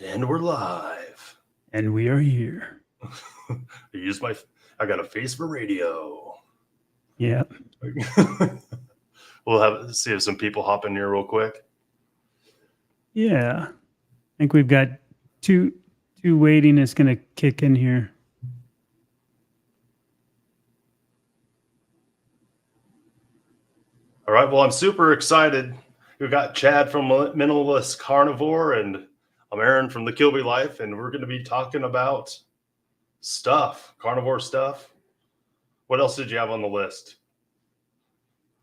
And we're live. And we are here. I got a face for radio. Yeah. We'll see if some people hop in here real quick. Yeah. I think we've got two waiting is going to kick in here. All right. Well, I'm super excited. We've got Chad from Minimalist Carnivore, and I'm Aaron from the Kilby Life, and we're going to be talking about carnivore stuff. What else did you have on the list?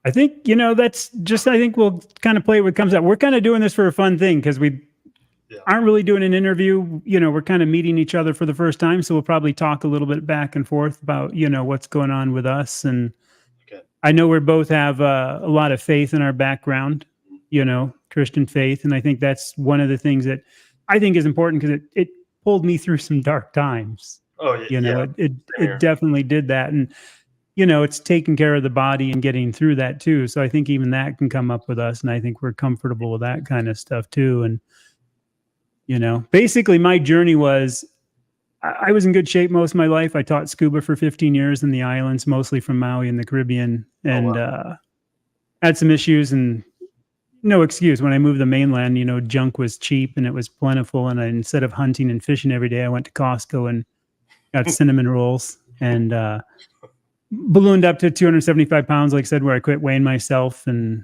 I think, that's just, I think we'll kind of play what comes out. We're kind of doing this for a fun thing because we aren't really doing an interview. We're kind of meeting each other for the first time. So we'll probably talk a little bit back and forth about, what's going on with us. And I know we both have a lot of faith in our background, Christian faith. And I think that's one of the things that I think is important because it pulled me through some dark times. Oh, yeah. It definitely did that. And, it's taking care of the body and getting through that too. So I think even that can come up with us. And I think we're comfortable with that kind of stuff too. And, basically my journey was, I was in good shape most of my life. I taught scuba for 15 years in the islands, mostly from Maui in the Caribbean, and had some issues and no excuse. When I moved to the mainland, junk was cheap and it was plentiful. And instead of hunting and fishing every day, I went to Costco and got cinnamon rolls and ballooned up to 275 pounds, like I said, where I quit weighing myself. And,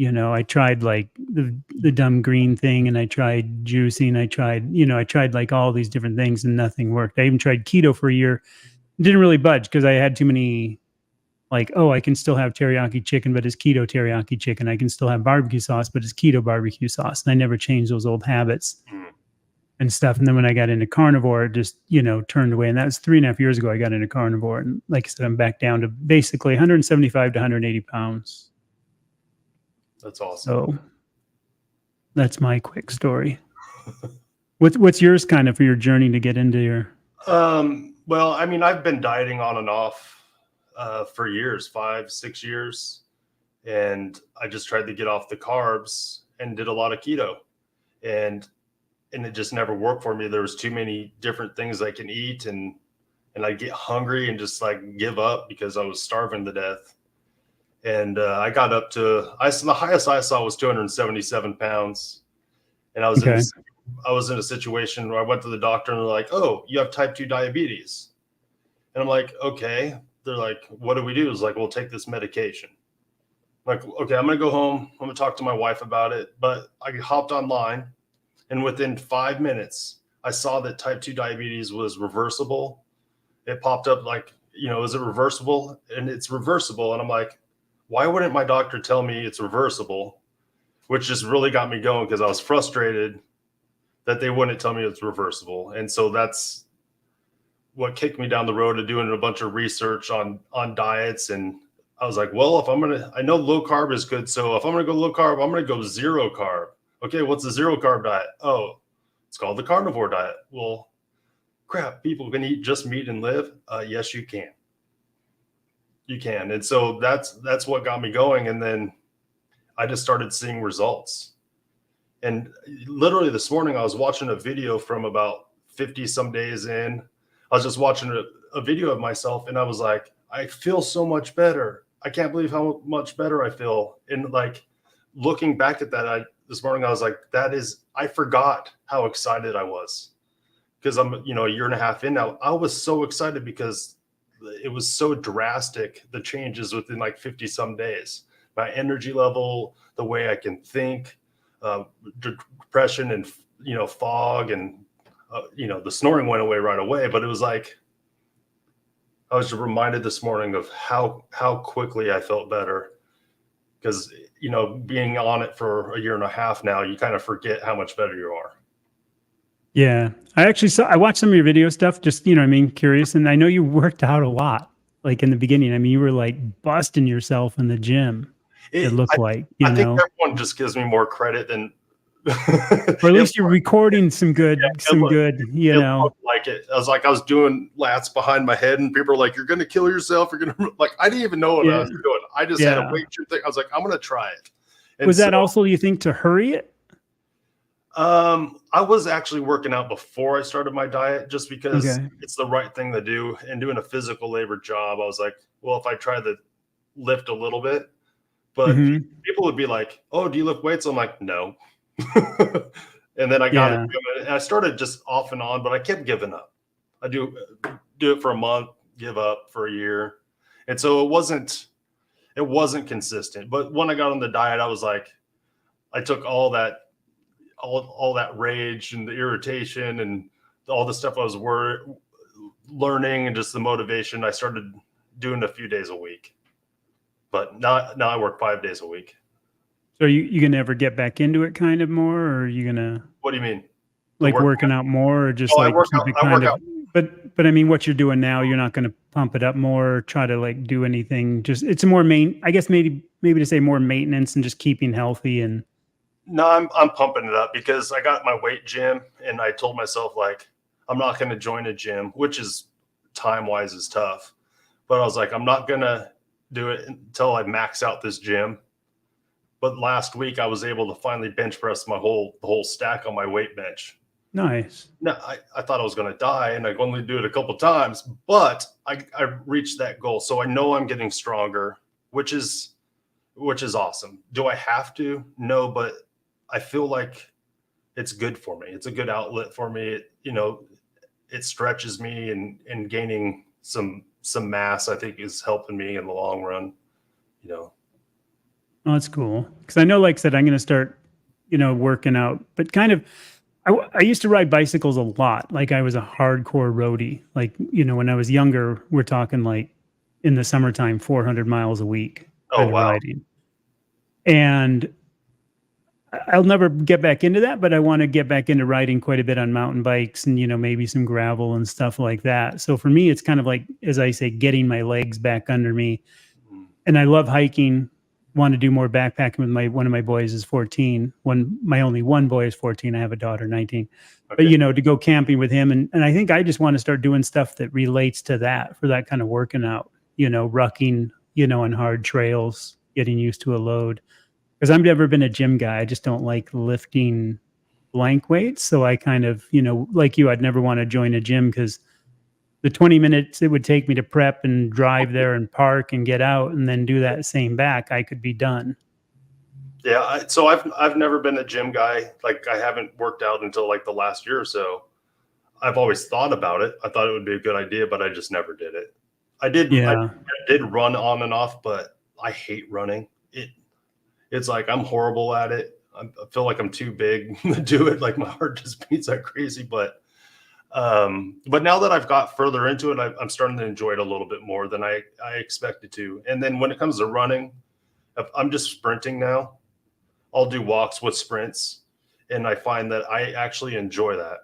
I tried like the dumb green thing, and I tried juicing. I tried like all these different things and nothing worked. I even tried keto for a year. Didn't really budge because I had too many like, oh, I can still have teriyaki chicken, but it's keto teriyaki chicken. I can still have barbecue sauce, but it's keto barbecue sauce. And I never changed those old habits and stuff. And then when I got into carnivore, it just, turned away. And that was 3.5 years ago I got into carnivore. And like I said, I'm back down to basically 175 to 180 pounds. That's awesome. So that's my quick story. What's yours kind of for your journey to get into your... Well, I mean, I've been dieting on and off for years, 5-6 years. And I just tried to get off the carbs and did a lot of keto. And it just never worked for me. There was too many different things I can eat, and I'd get hungry and just like give up because I was starving to death. And I got up to, the highest I saw was 277 pounds. And I was in a situation where I went to the doctor and they're like, oh, you have type 2 diabetes. And I'm like, okay. They're like, what do we do? It's like, we'll take this medication. I'm like, okay, I'm going to go home. I'm going to talk to my wife about it. But I hopped online, and within 5 minutes, I saw that type 2 diabetes was reversible. It popped up like, is it reversible? And it's reversible. And I'm like, why wouldn't my doctor tell me it's reversible? Which just really got me going because I was frustrated that they wouldn't tell me it's reversible. And so that's what kicked me down the road to doing a bunch of research on diets. And I was like, well, I know low carb is good. So if I'm going to go low carb, I'm going to go zero carb. Okay, what's the zero carb diet? Oh, it's called the carnivore diet. Well, crap, people can eat just meat and live? Yes, you can. You can. And so that's what got me going. And then I just started seeing results. And literally this morning, I was watching a video from about 50 some days in. I was just watching a video of myself, and I was like, I feel so much better. I can't believe how much better I feel. And like looking back at that, this morning, I was like, I forgot how excited I was because I'm, a year and a half in now. I was so excited because it was so drastic, the changes within like 50 some days. My energy level, the way I can think, depression and, fog and, the snoring went away right away. But it was like, I was reminded this morning of how quickly I felt better because, being on it for a year and a half now, you kind of forget how much better you are. Yeah. I watched some of your video stuff, just, curious. And I know you worked out a lot, like in the beginning. I mean, you were like busting yourself in the gym. It looked like, I think everyone just gives me more credit than, or at least you're recording some good, like it. I was doing lats behind my head, and people are like, you're going to kill yourself. You're going to like, I didn't even know what I was doing. I just had a weight thing. I was like, I'm going to try it. And was that also, you think, to hurry it? I was actually working out before I started my diet just because Okay. it's the right thing to do. And doing a physical labor job, I was like, well, if I try to lift a little bit, but Hmm. people would be like, "Oh, do you lift weights?" I'm like, "No." And then I got it, Yeah. and I started just off and on, but I kept giving up. I do it for a month, give up for a year, and so it wasn't consistent. But when I got on the diet, I was like, I took all that rage and the irritation and all the stuff I was learning and just the motivation. I started doing a few days a week, but now I work 5 days a week. So you gonna ever get back into it kind of more, or are you gonna What do you mean? The like work? working out more, or just Oh, I like work keep out. it I kind work of? out. But I mean, what you're doing now, you're not gonna pump it up more, or try to like do anything. Just it's a more I guess maybe to say more maintenance and just keeping healthy and. No, I'm pumping it up because I got my weight gym, and I told myself like I'm not going to join a gym, which is time wise is tough. But I was like, I'm not gonna do it until I max out this gym. But last week I was able to finally bench press the whole stack on my weight bench. Nice. No, I thought I was going to die, and I could only do it a couple times, but I reached that goal, so I know I'm getting stronger, which is awesome. Do I have to? No, but I feel like it's good for me. It's a good outlet for me. It stretches me, and gaining some mass, I think, is helping me in the long run. You know, Oh, that's cool. Because I know, like I said, I'm going to start, working out, but kind of, I used to ride bicycles a lot. Like I was a hardcore roadie. Like, when I was younger, we're talking like in the summertime, 400 miles a week oh kind of wow, riding. And I'll never get back into that, but I want to get back into riding quite a bit on mountain bikes and, maybe some gravel and stuff like that. So for me, it's kind of like, as I say, getting my legs back under me. And I love hiking. Want to do more backpacking with one of my boys is 14. My only one boy is 14. I have a daughter 19. But okay, to go camping with him, and I think I just want to start doing stuff that relates to that for that kind of working out. Rucking, on hard trails, getting used to a load. Because I've never been a gym guy. I just don't like lifting blank weights. So I kind of, like you, I'd never want to join a gym because the 20 minutes it would take me to prep and drive there and park and get out and then do that same back, I could be done. yeah. So I've never been a gym guy. Like I haven't worked out until like the last year or so. I've always thought about it. I thought it would be a good idea, but I just never did it. I Yeah. did run on and off, but I hate running. It's like I'm horrible at it. I feel like I'm too big to do it. Like my heart just beats like crazy. But now that I've got further into it, I'm starting to enjoy it a little bit more than I expected to. And then when it comes to running, if I'm just sprinting now. I'll do walks with sprints, and I find that I actually enjoy that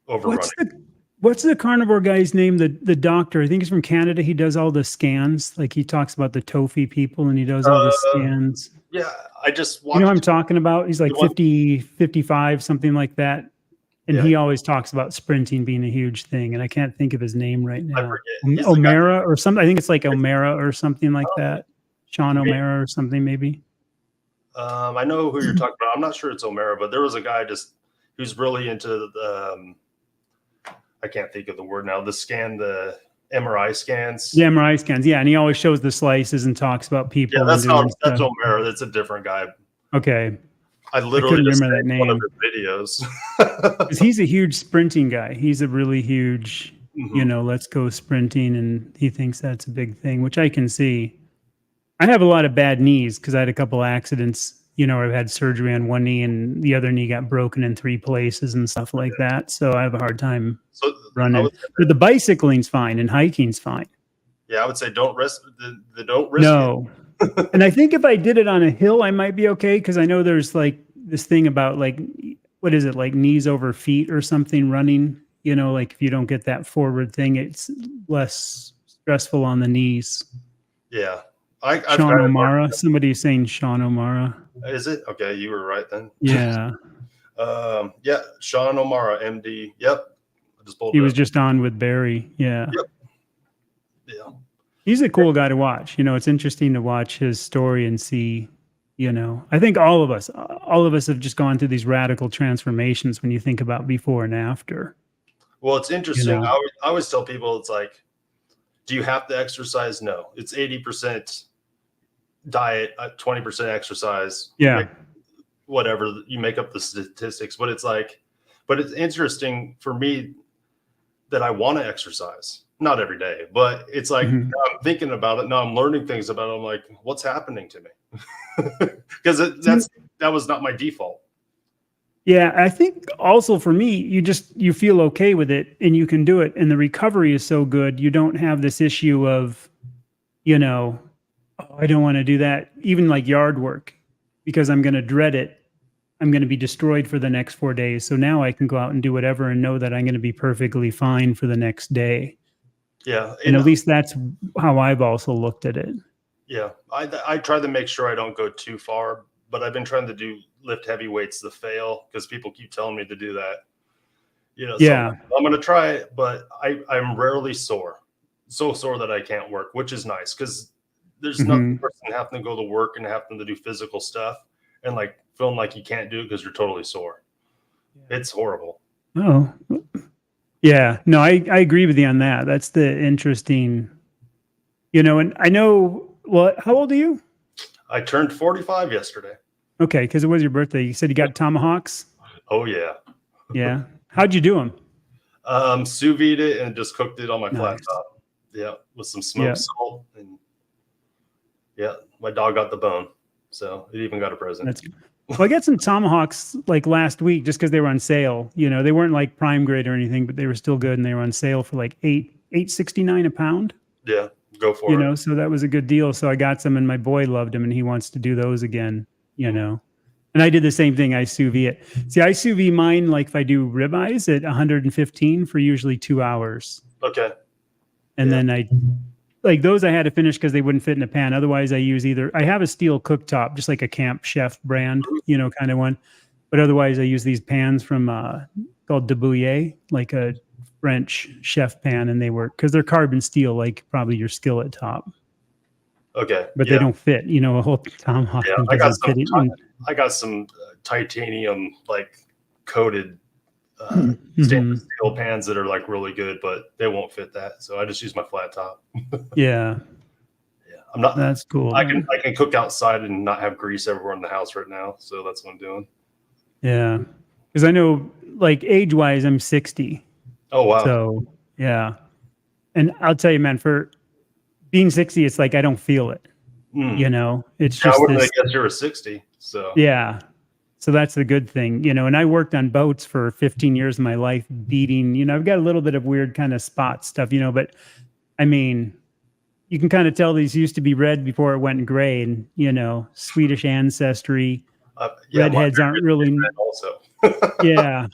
over What's running. the carnivore guy's name? The doctor, I think he's from Canada. He does all the scans. Like he talks about the TOFI people and he does all the Uh, scans. yeah, I just You know what I'm watched talking about? He's the like one. 50, 55, something like that. And Yeah, he always talks about sprinting being a huge thing. And I can't think of his name right I now. forget. He's the guy. O'Mara or something. I think it's like O'Mara or something like that. Sean Maybe, O'Mara or something, maybe. I know who you're talking about. I'm not sure it's O'Mara, but there was a guy just who's really into the. I can't think of the word now. The MRI scans. The MRI scans. Yeah. And he always shows the slices and talks about Yeah, people and that's not doing that's stuff. O'Mara. That's a different guy. Okay. I I literally couldn't just remember that saved one of name. his videos. Because he's a huge sprinting guy. He's a really huge, Mhm. let's go sprinting. And he thinks that's a big thing, which I can see. I have a lot of bad knees because I had a couple accidents, I've had surgery on one knee and the other knee got broken in 3 places and stuff like that. So I have a hard time So I running. would say But the bicycling's fine and hiking's fine. Yeah, I would say don't risk don't risk it. No. And I think if I did it on a hill, I might be okay because I know there's like this thing about like, what is it, like knees over feet or something running? Like if you don't get that forward thing, it's less stressful on the knees. Yeah, I've Sean kind of O'Mara, somebody's saying Sean O'Mara. learned. Is it okay? You were right then. Yeah, Yeah, Sean O'Mara, MD. Yep, I just pulled he it was up. just on with Barry. Yeah, Yep. Yeah. he's a cool guy to watch. It's interesting to watch his story and see, I think all of us have just gone through these radical transformations when you think about before and after. Well, it's interesting. I always tell people, it's like, do you have to exercise? No, it's 80% diet, 20% exercise. Yeah. Whatever, you make up the statistics, but it's like, but it's interesting for me that I want to exercise, not every day, but it's like, now I'm thinking about it. Now I'm learning things about it. I'm like, what's happening to me? Because that was not my default. Yeah, I think also for me, you feel okay with it and you can do it. And the recovery is so good. You don't have this issue of, oh, I don't want to do that. Even like yard work, because I'm going to dread it. I'm going to be destroyed for the next 4 days. So now I can go out and do whatever and know that I'm going to be perfectly fine for the next day. Yeah. And at least that's how I've also looked at it. Yeah. I try to make sure I don't go too far, but I've been trying to lift heavy weights to fail because people keep telling me to do that. Yeah. So I'm going to try it, but I'm rarely sore. So sore that I can't work, which is nice because there's nothing worse than having to go to work and having to do physical stuff and like feeling like you can't do it because you're totally sore. It's horrible. Oh, yeah. No, I agree with you on that. That's the interesting, and I know, well, how old are you? I turned 45 yesterday. Okay, because it was your birthday. You said you got tomahawks? Oh, yeah. Yeah. How'd you do them? Sous vide it and just cooked it on my flat Nice. top. Yeah, with some smoked salt. And yeah, my dog got the bone. So it even got a present. Well, I got some tomahawks like last week just because they were on sale. They weren't like prime grade or anything, but they were still good and they were on sale for like $8.69 a pound. Yeah, go for it. So that was a good deal. So I got some and my boy loved them and he wants to do those again, And I did the same thing. I sous vide it. See, I sous vide mine like if I do ribeyes at 115 for usually 2 hours. Okay. And then like those I had to finish because they wouldn't fit in a pan. Otherwise, I have a steel cooktop, just like a Camp Chef brand, kind of one. But otherwise, I use these pans from called De Bouillet, like a French chef pan, and they work because they're carbon steel, like probably your skillet top. Okay. But they don't fit, a whole tomahawk. Yeah, I got some titanium like coated stainless steel pans that are like really good, but they won't fit that. So I just use my flat top. Yeah. I'm not. That's cool. I can cook outside and not have grease everywhere in the house right now. So that's what I'm doing. Yeah, because I know like age wise, I'm 60. Oh wow. So yeah, and I'll tell you, man, for being 60, it's like I don't feel it. It's just. I wouldn't guess you were 60. So yeah. So that's the good thing, and I worked on boats for 15 years of my life beating, I've got a little bit of weird kind of spot stuff, but I mean, you can kind of tell these used to be red before it went gray and, Swedish ancestry, redheads aren't really, also. yeah,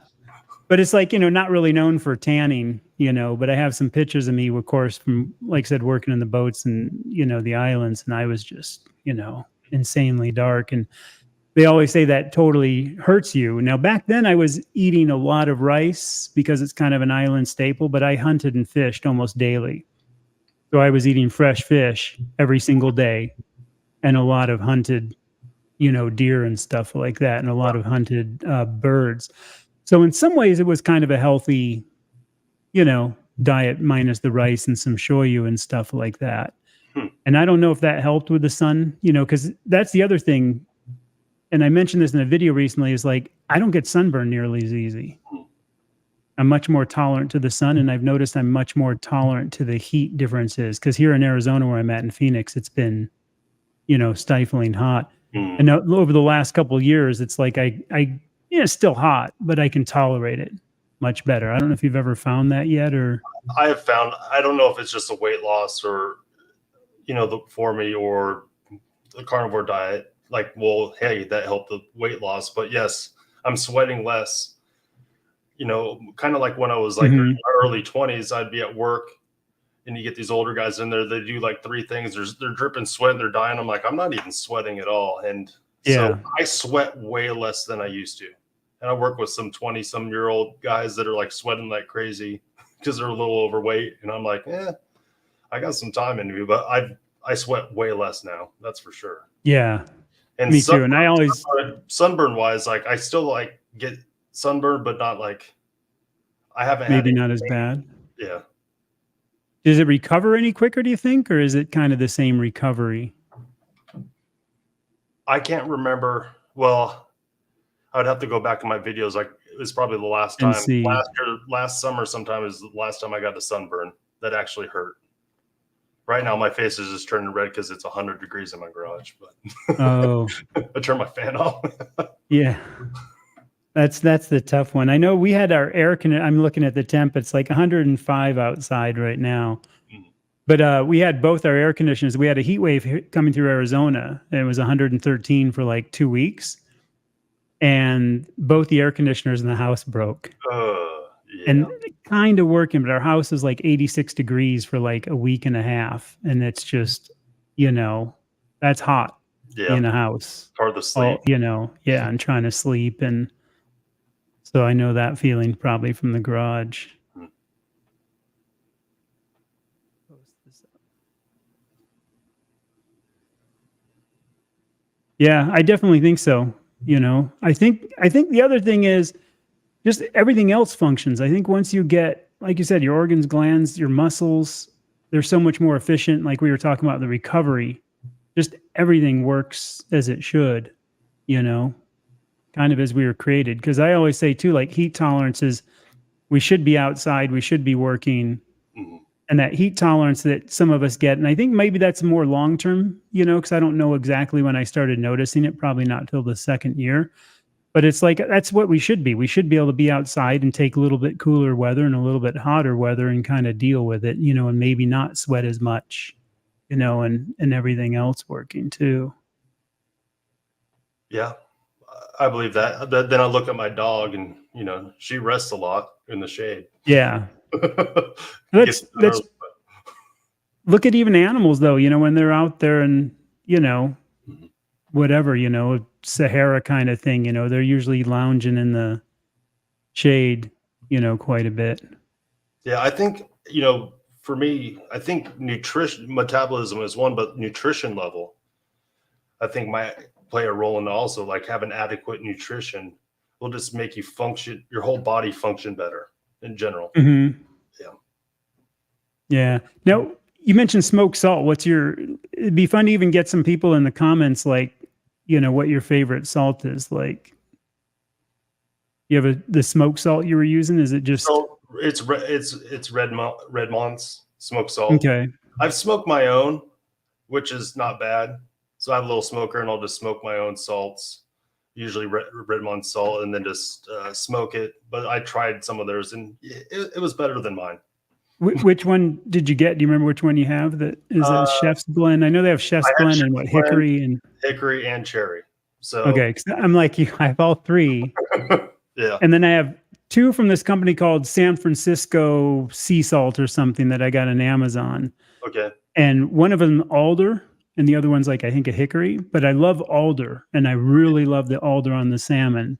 but it's like, not really known for tanning, but I have some pictures of me, of course, from, like I said, working in the boats and, the islands. And I was just, insanely dark. And they always say that totally hurts you. Now, back then I was eating a lot of rice because it's kind of an island staple, but I hunted and fished almost daily. So I was eating fresh fish every single day and a lot of hunted, deer and stuff like that, and a lot of hunted birds. So in some ways it was kind of a healthy, diet minus the rice and some shoyu and stuff like that. And I don't know if that helped with the sun, because that's the other thing. And I mentioned this in a video recently, is like, I don't get sunburned nearly as easy. I'm much more tolerant to the sun. And I've noticed I'm much more tolerant to the heat differences. Because here in Arizona, where I'm at in Phoenix, it's been, stifling hot. And now, over the last couple of years, it's like it's still hot, but I can tolerate it much better. I don't know if you've ever found that yet, or. I have found, I don't know if it's just a weight loss or, for me, or the carnivore diet. Like, well, hey, that helped the weight loss, but yes, I'm sweating less. Kind of like when I was like in my early 20s, I'd be at work and you get these older guys in there, they do like 3 things. They're dripping sweat and they're dying. I'm like, I'm not even sweating at all. And so I sweat way less than I used to. And I work with some 20-some-year-old guys that are like sweating like crazy because they're a little overweight. And I'm like, I got some time in me, but I sweat way less now. That's for sure. Yeah. And Me too. And I always sunburn wise, like I still like get sunburn, but not like I haven't had maybe any not as pain. bad. Yeah. Does it recover any quicker, do you think, or is it kind of the same recovery? I can't remember. Well, I would have to go back in my videos. Like it was probably the last And time see. last summer sometime is the last time I got a sunburn that actually hurt. Right now my face is just turning red because it's 100 degrees in my garage, but Oh, I turned my fan off. yeah. That's the tough one. I know we had our air conditioner. I'm looking at the temp. It's like 105 outside right now. But we had both our air conditioners. We had a heat wave coming through Arizona, and it was 113 for like 2 weeks. And both the air conditioners in the house broke. Yeah. And kind of working, but our house is like 86 degrees for like a week and a half. And it's just, that's hot Yeah. in a house. Hard to sleep. Yeah, and trying to sleep. And so I know that feeling probably from the garage. Yeah, I definitely think so. I think the other thing is just everything else functions. I think once you get, like you said, your organs, glands, your muscles, they're so much more efficient. Like we were talking about the recovery, just everything works as it should, kind of as we were created. Because I always say too, like heat tolerances, we should be outside, we should be working. And that heat tolerance that some of us get, and I think maybe that's more long term, because I don't know exactly when I started noticing it, probably not till the second year. But it's like that's what we should be. We should be able to be outside and take a little bit cooler weather and a little bit hotter weather and kind of deal with it, and maybe not sweat as much, and everything else working too. Yeah, I believe that. Then I look at my dog, and she rests a lot in the shade. Yeah, let's look at even animals though. When they're out there and whatever, Sahara kind of thing. They're usually lounging in the shade, quite a bit. Yeah, I think for me, I think nutrition metabolism is one, but nutrition level, I think might play a role in also like having adequate nutrition will just make you function, your whole body function better in general. Mm-hmm. Yeah. Yeah. Now you mentioned smoked salt. It'd be fun to even get some people in the comments, like, what your favorite salt is. Like, you have the smoked salt you were using. Is it just? So it's Redmont's smoked salt. Okay. I've smoked my own, which is not bad. So I have a little smoker, and I'll just smoke my own salts, usually Redmond salt, and then just smoke it. But I tried some of theirs, and it was better than mine. Which one did you get? Do you remember which one you have? That is a Chef's Blend. I know they have Chef's Blend and what hickory and cherry. So okay, 'cause I'm like you. I have all three. Yeah, and then I have two from this company called San Francisco Sea Salt or something that I got on Amazon. Okay. And one of them alder, and the other one's like I think a hickory. But I love alder, and I really love the alder on the salmon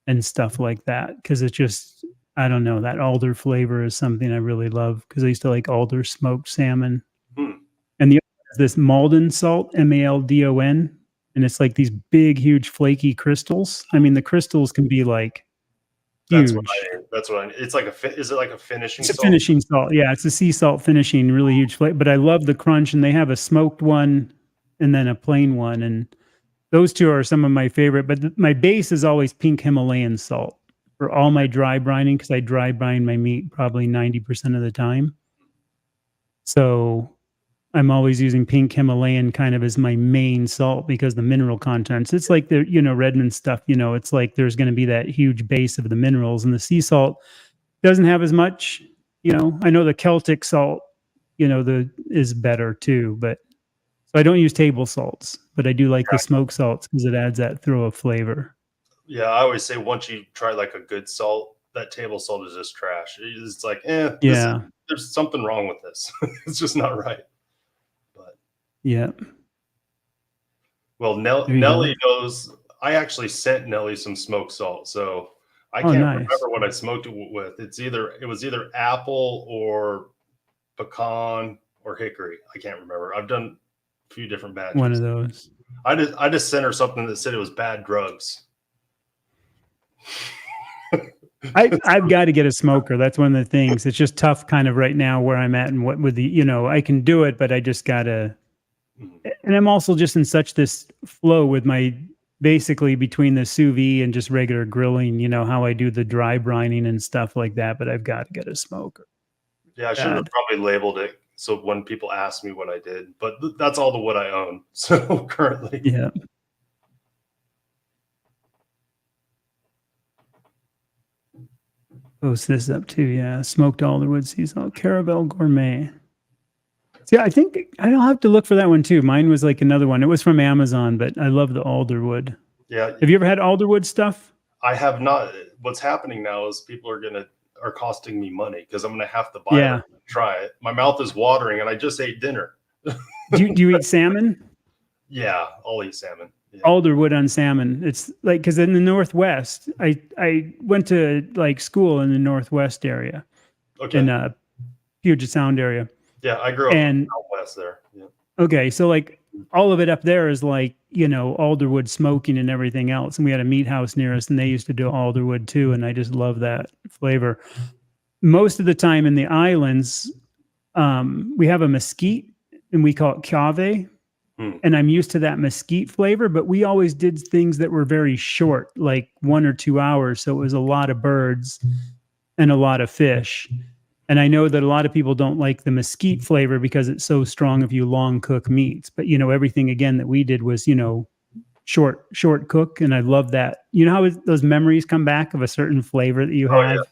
and stuff like that because it's just. I don't know, that alder flavor is something I really love because I used to like alder smoked salmon. And the other is this Maldon salt, Maldon, and it's like these big, huge, flaky crystals. I mean, the crystals can be like huge. That's what I. It's like is it like a finishing? It's a finishing salt. Yeah, it's a sea salt finishing, really huge flavor. But I love the crunch, and they have a smoked one and then a plain one, and those two are some of my favorite. But my base is always pink Himalayan salt. For all my dry brining, because I dry brine my meat probably 90% of the time. So I'm always using pink Himalayan kind of as my main salt because the mineral contents. It's like the, Redmond stuff, it's like there's going to be that huge base of the minerals, and the sea salt doesn't have as much, I know the Celtic salt, is better too, but so I don't use table salts, but I do like the smoked salts because it adds that throw of flavor. Yeah, I always say once you try like a good salt, that table salt is just trash. It's like, there's something wrong with this. It's just not right. But yeah. Well, Nelly knows. I actually sent Nelly some smoked salt, so I can't remember what I smoked it with. It was either apple or pecan or hickory. I can't remember. I've done a few different batches. One of those. I just sent her something that said it was bad drugs. I've got to get a smoker. That's one of the things. It's just tough kind of right now where I'm at and what with the, I can do it, but I just gotta, and I'm also just in such this flow with my, basically between the sous vide and just regular grilling, how I do the dry brining and stuff like that, but I've got to get a smoker. Yeah, I should have probably labeled it so when people ask me what I did, but that's all the wood I own. So currently. Yeah. Post this up too. Yeah. Smoked alderwood seasonal Caravelle Gourmet. See, I think I'll have to look for that one too. Mine was like another one. It was from Amazon, but I love the alderwood. Yeah. Have you ever had alderwood stuff? I have not. What's happening now is people are costing me money because I'm gonna have to buy it and try it. My mouth is watering, and I just ate dinner. do you eat salmon? Yeah, I'll eat salmon. Yeah. Alderwood on salmon. It's like, because in the Northwest, I went to like school in the Northwest area, in Puget Sound area. Yeah, I grew up out west there. Yeah. Okay, so like all of it up there is like, alderwood smoking and everything else. And we had a meat house near us and they used to do alderwood too. And I just love that flavor. Most of the time in the islands, we have a mesquite and we call it cave. And I'm used to that mesquite flavor, but we always did things that were very short, like 1 or 2 hours. So it was a lot of birds and a lot of fish. And I know that a lot of people don't like the mesquite flavor because it's so strong if you long cook meats. But, everything again that we did was, short cook. And I love that. You know how those memories come back of a certain flavor that you have?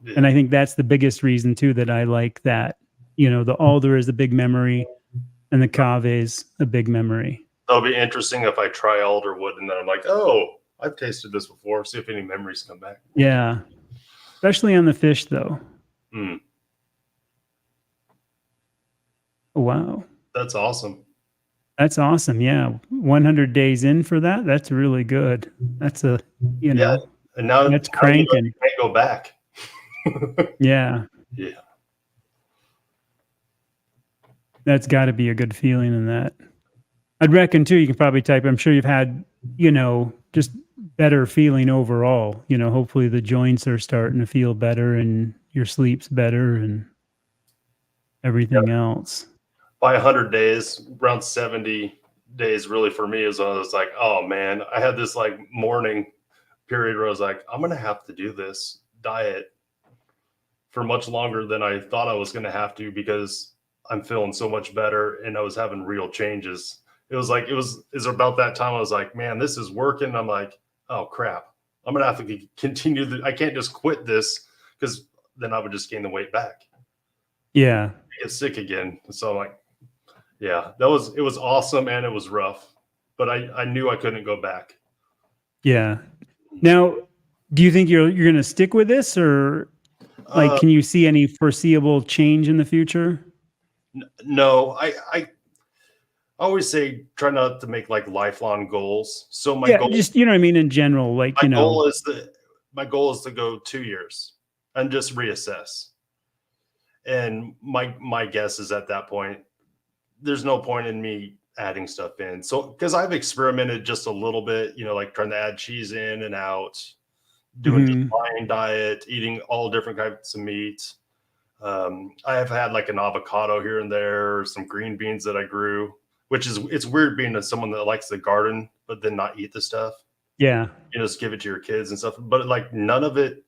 Yeah. And I think that's the biggest reason too, that I like that. The alder is a big memory and the cave is a big memory. That'll be interesting if I try alderwood and then I'm like, oh, I've tasted this before. See if any memories come back. Yeah. Especially on the fish though. Wow. That's awesome. That's awesome. Yeah. 100 days in for that. That's really good. That's and now that's cranking. You can't go back. Yeah. Yeah. That's got to be a good feeling in that. I'd reckon too, you can probably type, I'm sure you've had, just better feeling overall. Hopefully the joints are starting to feel better and your sleep's better and everything else. By 100 days, around 70 days really for me is I was like, oh man, I had this like morning period where I was like, I'm going to have to do this diet for much longer than I thought I was going to have to because I'm feeling so much better and I was having real changes. It was about that time I was like, man, this is working. I'm like, oh crap, I'm going to have to continue. I can't just quit this because then I would just gain the weight back. Yeah. Get sick again. So I'm like, yeah, it was awesome. And it was rough, but I knew I couldn't go back. Yeah. Now, do you think you're going to stick with this or like, can you see any foreseeable change in the future? No, I always say try not to make like lifelong goals. So my goal, just what I mean in general, like my goal is to go 2 years and just reassess. And my guess is at that point, there's no point in me adding stuff in. So because I've experimented just a little bit, like trying to add cheese in and out, doing just plain diet, eating all different types of meat. I have had like an avocado here and there, some green beans that I grew, it's weird being someone that likes the garden, but then not eat the stuff. Yeah. Just give it to your kids and stuff. But like none of it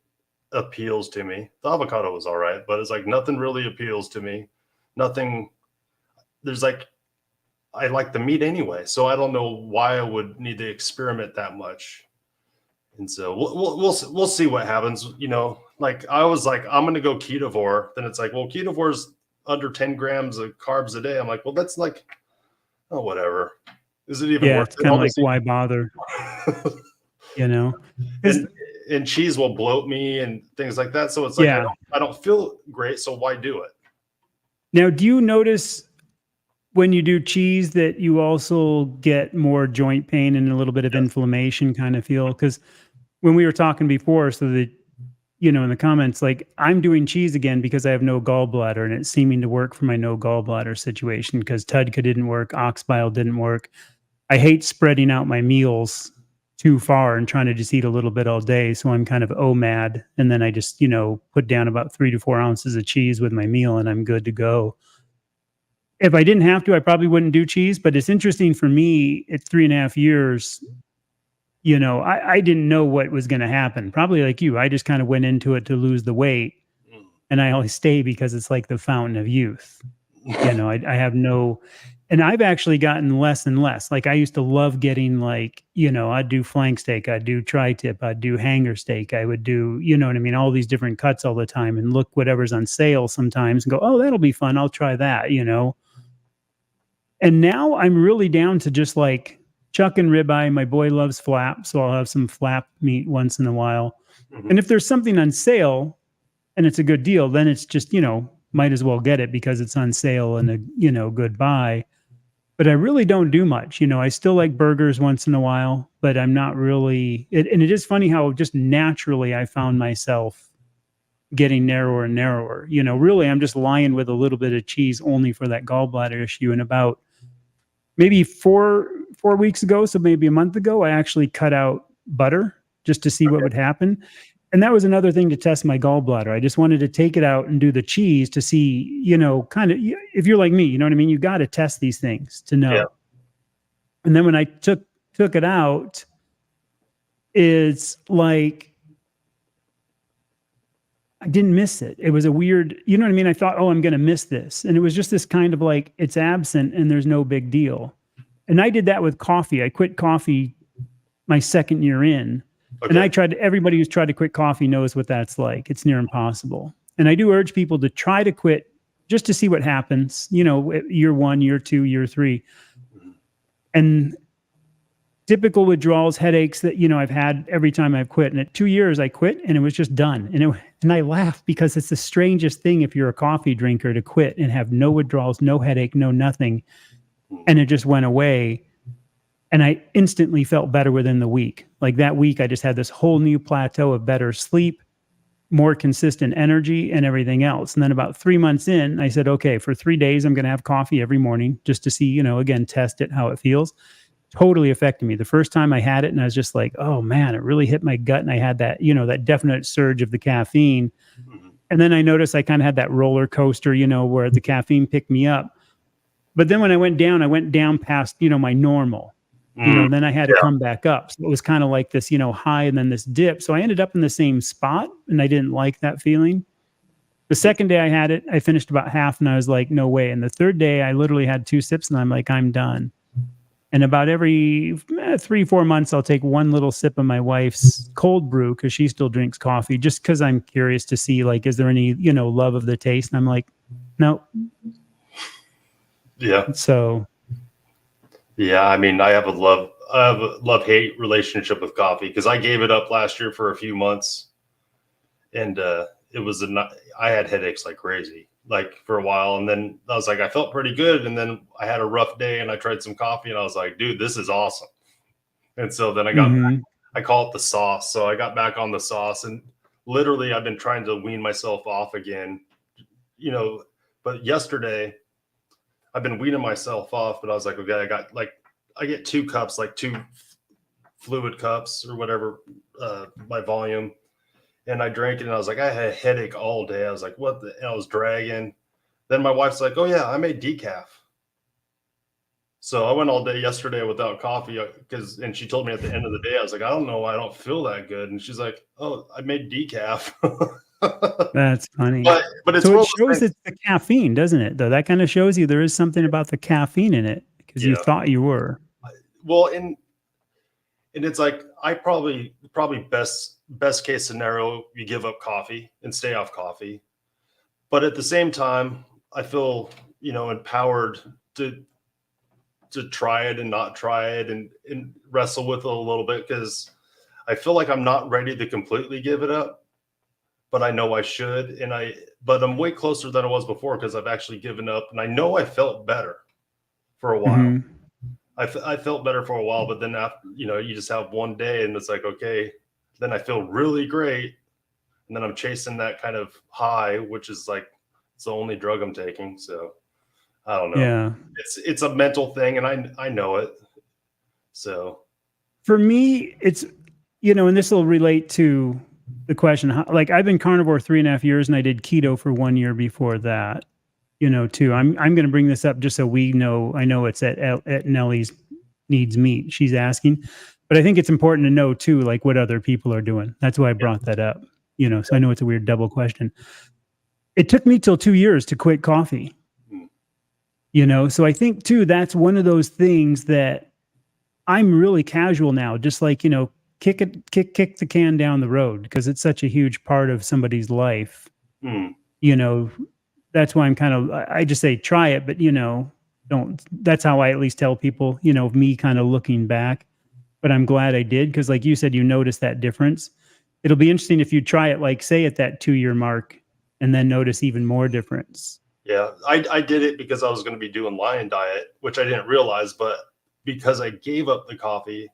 appeals to me. The avocado was all right, but it's like nothing really appeals to me. Nothing. There's like, I like the meat anyway. So I don't know why I would need to experiment that much. And so we'll see what happens. Like I was like, I'm going to go ketovore. Then it's like, well, ketovore's under 10 grams of carbs a day. I'm like, well, that's like, oh, whatever. Is it even worth it? It's kind of like, why bother? And cheese will bloat me and things like that. So it's like, I don't feel great. So why do it? Now, do you notice when you do cheese that you also get more joint pain and a little bit of inflammation kind of feel? Because when we were talking before, so in the comments, like, I'm doing cheese again because I have no gallbladder, and it's seeming to work for my no gallbladder situation because Tudka didn't work, ox bile didn't work. I hate spreading out my meals too far and trying to just eat a little bit all day. So I'm kind of OMAD. And then I just, put down about 3 to 4 ounces of cheese with my meal and I'm good to go. If I didn't have to, I probably wouldn't do cheese. But it's interesting for me at 3.5 years, I didn't know what was going to happen. Probably like you, I just kind of went into it to lose the weight. And I always stay because it's like the fountain of youth. I have no, and I've actually gotten less and less. Like I used to love getting like, I'd do flank steak, I'd do tri-tip, I'd do hanger steak, I would do, you know what I mean, all these different cuts all the time and look whatever's on sale sometimes and go, oh, that'll be fun. I'll try that, And now I'm really down to just like chuck and ribeye. My boy loves flap, so I'll have some flap meat once in a while. And if there's something on sale and it's a good deal, then it's just, might as well get it because it's on sale and a, good buy. But I really don't do much. I still like burgers once in a while, but I'm not really, and it is funny how just naturally I found myself getting narrower and narrower. Really I'm just lying with a little bit of cheese only for that gallbladder issue. And about maybe four weeks ago, so maybe a month ago, I actually cut out butter just to see what would happen. And that was another thing to test my gallbladder. I just wanted to take it out and do the cheese to see, kind of, if you're like me, you know what I mean? You got to test these things to know. Yeah. And then when I took it out, it's like, I didn't miss it. It was a weird, you know what I mean? I thought, oh, I'm going to miss this. And it was just this kind of like, it's absent and there's no big deal. And I did that with coffee. I quit coffee my second year in. Okay. And everybody who's tried to quit coffee knows what that's like. It's near impossible. And I do urge people to try to quit just to see what happens, year 1, year 2, year 3. And typical withdrawals, headaches that, I've had every time I've quit. And at 2 years I quit and it was just done. And I laugh because it's the strangest thing if you're a coffee drinker to quit and have no withdrawals, no headache, no nothing. And it just went away. And I instantly felt better within the week. Like that week, I just had this whole new plateau of better sleep, more consistent energy, and everything else. And then about 3 months in, I said, okay, for 3 days, I'm going to have coffee every morning just to see, again, test it, how it feels. Totally affected me. The first time I had it, and I was just like, oh man, it really hit my gut. And I had that, that definite surge of the caffeine. And then I noticed I kind of had that roller coaster, where the caffeine picked me up. But then when I went down past, my normal. Then I had to come back up. So it was kind of like this, high and then this dip. So I ended up in the same spot and I didn't like that feeling. The second day I had it, I finished about half and I was like, no way. And the third day I literally had 2 sips and I'm like, I'm done. And about every 3-4 months, I'll take one little sip of my wife's cold brew because she still drinks coffee just because I'm curious to see, like, is there any, love of the taste? And I'm like, no. Yeah. So. Yeah, I mean, I have a love-hate relationship with coffee because I gave it up last year for a few months, and I had headaches like crazy, like for a while, and then I was like, I felt pretty good, and then I had a rough day, and I tried some coffee, and I was like, dude, this is awesome. And so then I got back, I call it the sauce, so I got back on the sauce, and literally I've been trying to wean myself off again, but yesterday I've been weaning myself off, but I was like, okay, I get 2 cups, like 2 fluid cups or whatever, my volume. And I drank it and I was like, I had a headache all day. I was like, what the, and I was dragging. Then my wife's like, oh yeah, I made decaf. So I went all day yesterday without coffee and she told me at the end of the day, I was like, I don't know why I don't feel that good. And she's like, oh, I made decaf. That's funny. But it's so it shows it's the caffeine, doesn't it? Though that kind of shows you there is something about the caffeine in it because you thought you were. Well, and it's like I probably best case scenario, you give up coffee and stay off coffee. But at the same time, I feel empowered to try it and not try it and wrestle with it a little bit because I feel like I'm not ready to completely give it up. But I know I should, but I'm way closer than I was before because I've actually given up, and I know I felt better for a while. I felt better for a while, but then after, you just have one day, and it's like, okay, then I feel really great, and then I'm chasing that kind of high, which is like it's the only drug I'm taking. So I don't know. Yeah. It's a mental thing, and I know it. So For me, it's, and this will relate to the question. Like I've been carnivore 3.5 years, and I did keto for 1 year before that. Too. I'm going to bring this up just so we know. I know it's at Nellie's needs meat. She's asking, but I think it's important to know too, like what other people are doing. That's why I brought that up. So I know it's a weird double question. It took me till 2 years to quit coffee. So I think too, that's one of those things that I'm really casual now, just like, kick the can down the road because it's such a huge part of somebody's life. That's why I'm kind of, I just say try it, but don't, that's how I at least tell people, me kind of looking back, but I'm glad I did. Cause like you said, you notice that difference. It'll be interesting if you try it, like say at that 2-year mark and then notice even more difference. Yeah. I did it because I was going to be doing lion diet, which I didn't realize, but because I gave up the coffee,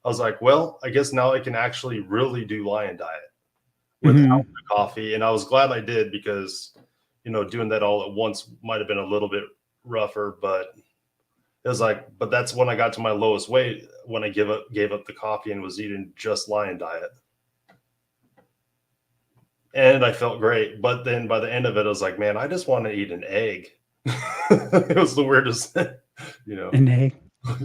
I was like, well, I guess now I can actually really do lion diet without the coffee. And I was glad I did because, doing that all at once might have been a little bit rougher, but it was like, but that's when I got to my lowest weight when I gave up the coffee and was eating just lion diet. And I felt great. But then by the end of it, I was like, man, I just want to eat an egg. It was the weirdest thing, An egg.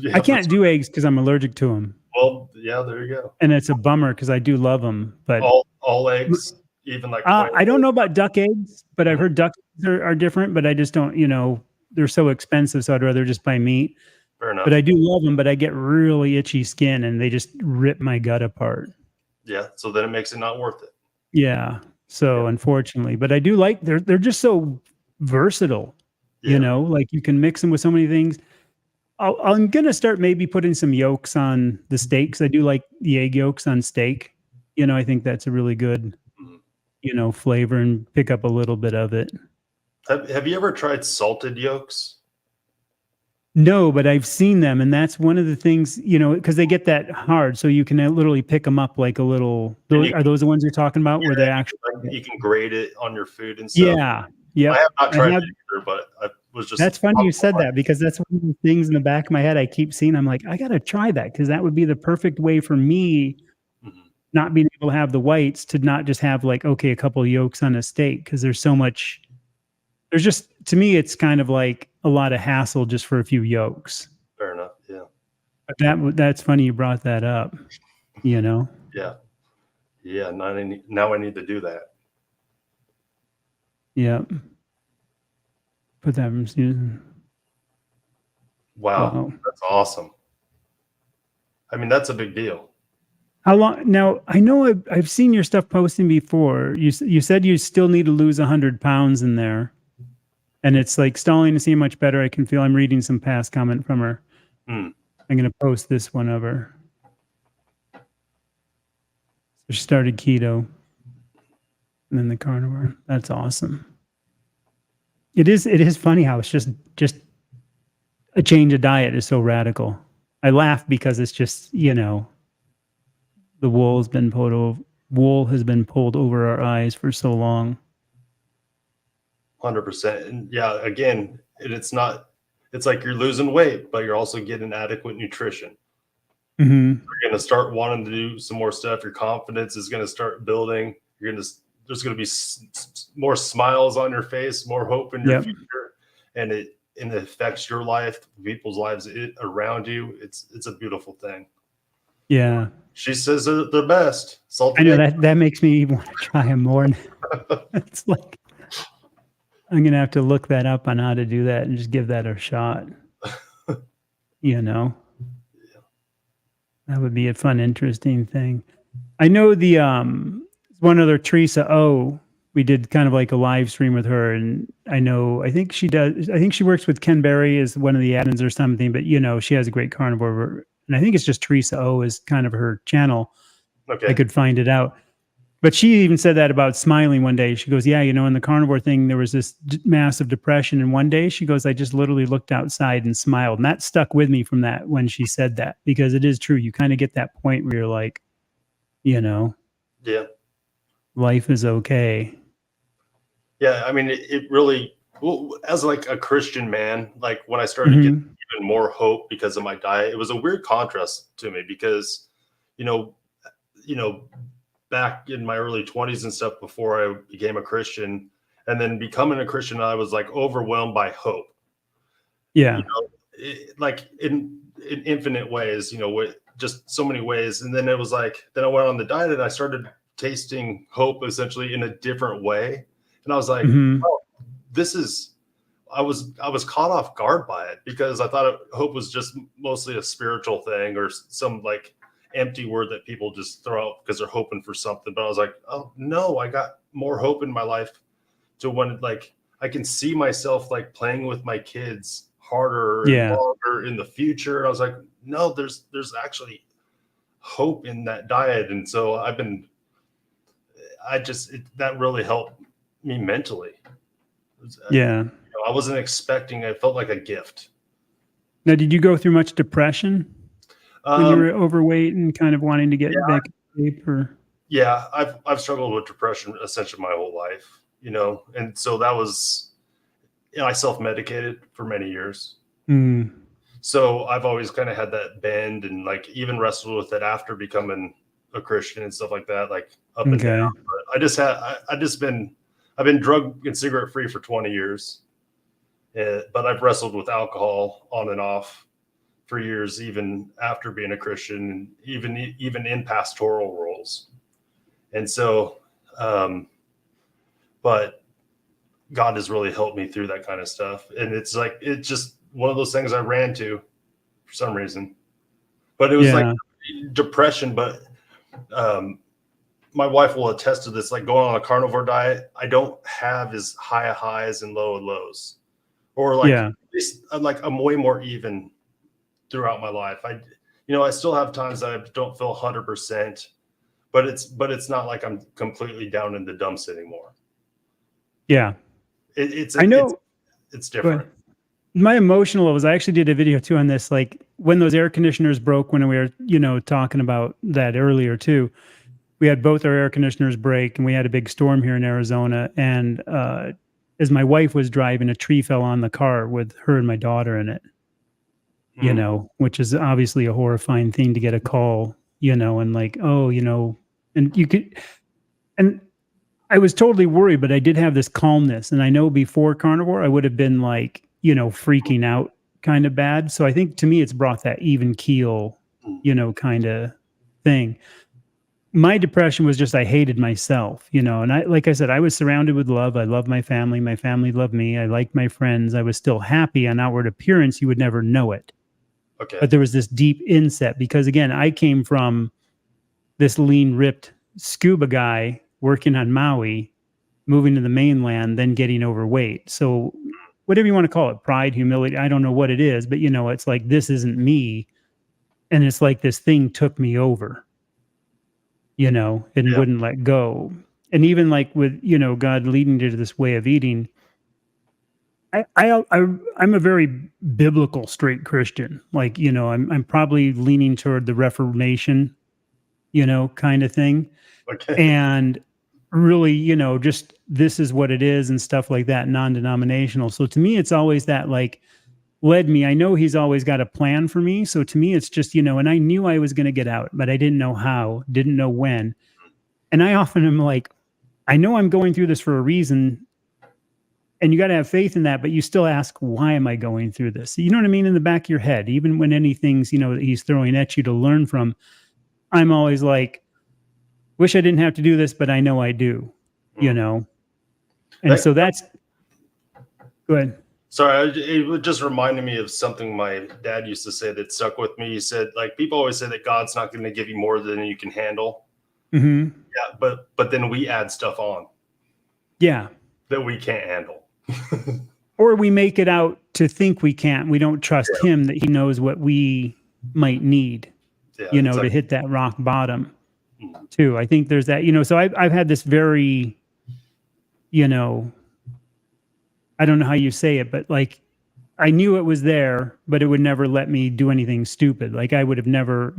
Yeah, I can't do eggs because I'm allergic to them. Well, yeah, there you go. And it's a bummer because I do love them. But all eggs, even like I don't know about duck eggs, but I've heard duck eggs are different. But I just don't, they're so expensive, so I'd rather just buy meat. Fair enough. But I do love them, but I get really itchy skin, and they just rip my gut apart. Yeah, so then it makes it not worth it. Yeah. So unfortunately, but I do like they're just so versatile. Like you can mix them with so many things. I'm gonna start maybe putting some yolks on the steaks. I do like the egg yolks on steak. I think that's a really good, flavor and pick up a little bit of it. Have you ever tried salted yolks? No, but I've seen them, and that's one of the things, because they get that hard, so you can literally pick them up like a little. Are those the ones you're talking about? Where they actually you can grate it on your food and stuff. Yeah. I have not tried it either, but I was just. That's funny you said that because that's one of the things in the back of my head I keep seeing. I'm like, I got to try that because that would be the perfect way for me, not being able to have the whites, to not just have like, okay, a couple of yolks on a steak, because there's so much. There's just, to me, it's kind of like a lot of hassle just for a few yolks. Fair enough. Yeah. But that's funny you brought that up. Yeah. Yeah. Now I need to do that. Yeah. Put that from Susan. Wow. That's awesome. I mean, that's a big deal. How long? Now, I know I've seen your stuff posting before. You said you still need to lose 100 pounds in there. And it's like stalling to see much better. I can feel. I'm reading some past comment from her. I'm going to post this one of her. So she started keto and then the carnivore. That's awesome. It is funny how it's just a change of diet is so radical. I laugh because it's just, the wool has been pulled over our eyes for so long. 100%. And yeah, again, it's like you're losing weight, but you're also getting adequate nutrition. You're going to start wanting to do some more stuff. Your confidence is going to start building. There's going to be more smiles on your face, more hope in your future. And it affects your life, people's lives around you. It's a beautiful thing. Yeah. She says they're the best. I know that makes me even want to try them more. It's like, I'm going to have to look that up on how to do that and just give that a shot. That would be a fun, interesting thing. I know the one other Teresa O, we did kind of like a live stream with her, and I think she works with Ken Berry as one of the admins or something, but she has a great carnivore, and I think it's just Teresa O is kind of her channel. Okay. I could find it out. But she even said that about smiling one day. She goes, yeah, in the carnivore thing, there was this massive depression. And one day she goes, I just literally looked outside and smiled. And that stuck with me from that when she said that, because it is true. You kind of get that point where you're like, Yeah. life is okay. Yeah, I mean, it really, well, as like a Christian man, like when I started getting Hmm. even more hope because of my diet, it was a weird contrast to me because, you know, you know, back in my early 20s and stuff before I became a Christian, and then becoming a Christian, I was like overwhelmed by hope, you Yeah. know, like in infinite ways, with just so many ways. And then it was like, then I went on the diet and I started tasting hope essentially in a different way. And I was like, Hmm. oh, this is, I was caught off guard by it because I thought hope was just mostly a spiritual thing or some like empty word that people just throw out because they're hoping for something. But I was like, oh no, I got more hope in my life to when like I can see myself like playing with my kids harder and Yeah. longer in the future. And I was like, no, there's actually hope in that diet. And so that really helped me mentally. Yeah. I wasn't expecting. It felt like a gift. Now, did you go through much depression when you Um, were overweight and kind of wanting to get yeah, back in shape? Or yeah, I've struggled with depression essentially my whole life, and so that was, I self medicated for many years. mm, So I've always kind of had that bend and like even wrestled with it after becoming a Christian and stuff like that, like up and down. okay, But I've been drug and cigarette free for 20 years, but I've wrestled with alcohol on and off for years, even after being a Christian, and even in pastoral roles. And so, um, but God has really helped me through that kind of stuff. And it's just one of those things I ran to for some reason. But it was like yeah, depression. But um, my wife will attest to this. Like going on a carnivore diet, I don't have as high highs and low lows, or like yeah, at least I'm way more even throughout my life. I still have times that I don't feel 100%, but it's not like I'm completely down in the dumps anymore. yeah. It, it's I it's know. it's Go ahead. different. My emotional levels. I actually did a video too on this, like when those air conditioners broke when we were, talking about that earlier too. We had both our air conditioners break, and we had a big storm here in Arizona. And as my wife was driving, a tree fell on the car with her and my daughter in it. Mm, Which is obviously a horrifying thing to get a call, and like, oh, and you could, and I was totally worried, but I did have this calmness. And I know before carnivore, I would have been like, freaking out kind of bad. So I think to me, it's brought that even keel, mm. kind of thing. My depression was just I hated myself, and like I said, I was surrounded with love. I love my family. My family loved me. I liked my friends. I was still happy on outward appearance. You would never know it. Okay. But there was this deep inset because again, I came from this lean, ripped scuba guy working on Maui, moving to the mainland, then getting overweight. So whatever you want to call it, pride, humility, I don't know what it is, but it's like this isn't me. And it's like this thing took me over, and Yeah. wouldn't let go. And even like with, God leading you to this way of eating, I'm a very biblical straight Christian. Like, I'm probably leaning toward the Reformation, kind of thing. Okay. And really, just this is what it is and stuff like that, non-denominational. So to me, it's always that like led me. I know he's always got a plan for me. So to me, it's just, and I knew I was going to get out, but I didn't know how, didn't know when. And I often am like, I know I'm going through this for a reason. And you got to have faith in that, but you still ask, why am I going through this? You know what I mean? In the back of your head, even when anything's, that he's throwing at you to learn from, I'm always like, wish I didn't have to do this, but I know I do, you Mm. know? And That so that's good. Sorry, it just reminded me of something my dad used to say that stuck with me. He said, like, people always say that God's not going to give you more than you can handle. Hmm. Yeah, but then we add stuff on Yeah. that we can't handle. Or we make it out to think we can't. We don't trust him that he knows what we might need, Yeah, it's to like, hit that rock bottom mm, too. I think there's that, so I've had this very, you know, I don't know how you say it, but like I knew it was there, but it would never let me do anything stupid. Like I would have never,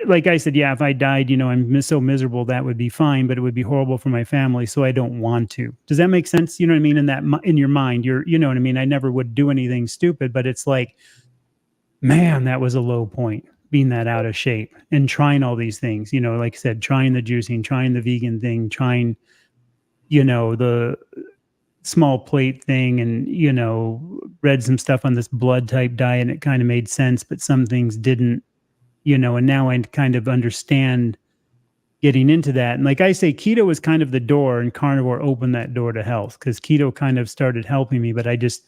like I said, yeah, if I died, I'm so miserable, that would be fine, but it would be horrible for my family. So I don't want to. Does that make sense? You know what I mean? In your mind, you know what I mean? I never would do anything stupid, but it's like, man, that was a low point, being that out of shape and trying all these things, like I said, trying the juicing, trying the vegan thing, trying, the small plate thing, and, read some stuff on this blood type diet, and it kind of made sense, but some things didn't, and now I kind of understand getting into that. And like I say, keto was kind of the door, and carnivore opened that door to health, because keto kind of started helping me, but I just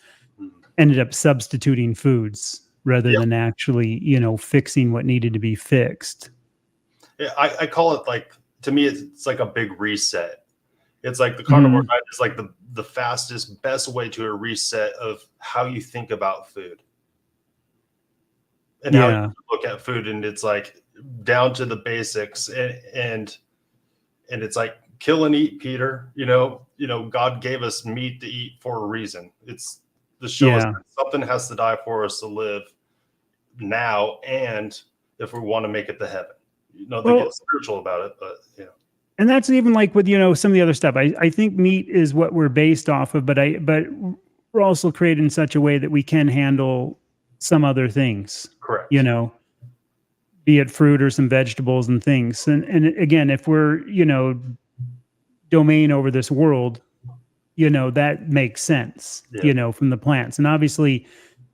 ended up substituting foods rather than actually, fixing what needed to be fixed. Yeah, I call it, like, to me, it's like a big reset. It's like the carnivore diet is like the fastest, best way to a reset of how you think about food and how you look at food. And it's like down to the basics, and it's like kill and eat, Peter. God gave us meat to eat for a reason. It's the show us that something has to die for us to live now, and if we want to make it to heaven. They get spiritual about it, but and that's even like with, some of the other stuff. I think meat is what we're based off of, but we're also created in such a way that we can handle some other things. Correct. Be it fruit or some vegetables and things. And again, if we're, domain over this world, that makes sense, from the plants. And obviously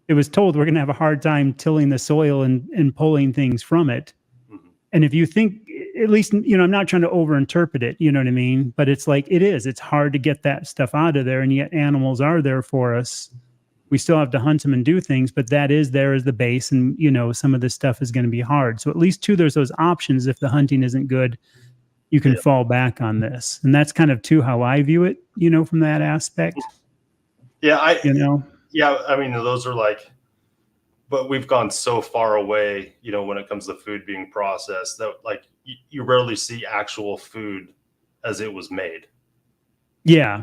it was told we're going to have a hard time tilling the soil and pulling things from it. Mm-hmm. And if you think, at least, I'm not trying to overinterpret it, you know what I mean? But it's like, it's hard to get that stuff out of there. And yet animals are there for us. We still have to hunt them and do things, but that is there as the base. And, some of this stuff is going to be hard. So at least too, there's those options. If the hunting isn't good, you can fall back on this. And that's kind of too how I view it, from that aspect. Yeah. Yeah. I mean, those are like, but we've gone so far away, when it comes to food being processed, that like you rarely see actual food as it was made. Yeah.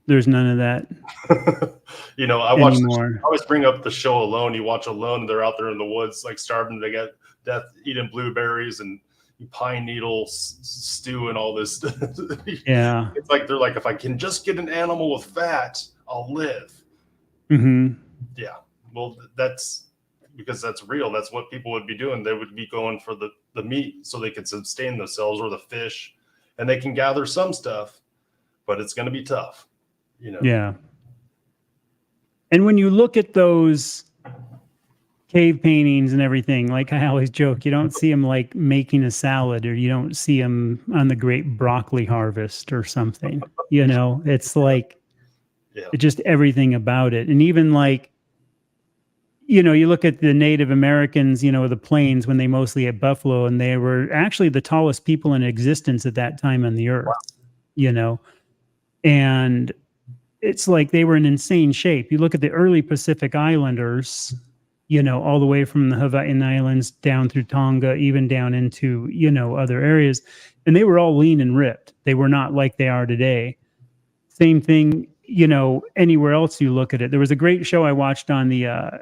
There's none of that. I watch. I always bring up the show Alone. You watch Alone, they're out there in the woods, like starving to get death, eating blueberries and pine needle stew and all this. Yeah. It's like, they're like, if I can just get an animal with fat, I'll live. Mm-hmm. Yeah. Well, that's because that's real. That's what people would be doing. They would be going for the meat so they could sustain themselves, or the fish, and they can gather some stuff, but it's going to be tough. Yeah. And when you look at those cave paintings and everything, like I always joke, you don't see them like making a salad, or you don't see them on the great broccoli harvest or something. It's like, it's just everything about it. And even like, you look at the Native Americans, the plains, when they mostly ate buffalo, and they were actually the tallest people in existence at that time on the earth. Wow. And it's like they were in insane shape. You look at the early Pacific Islanders, all the way from the Hawaiian Islands down through Tonga, even down into, other areas. And they were all lean and ripped. They were not like they are today. Same thing, anywhere else you look at it. There was a great show I watched on the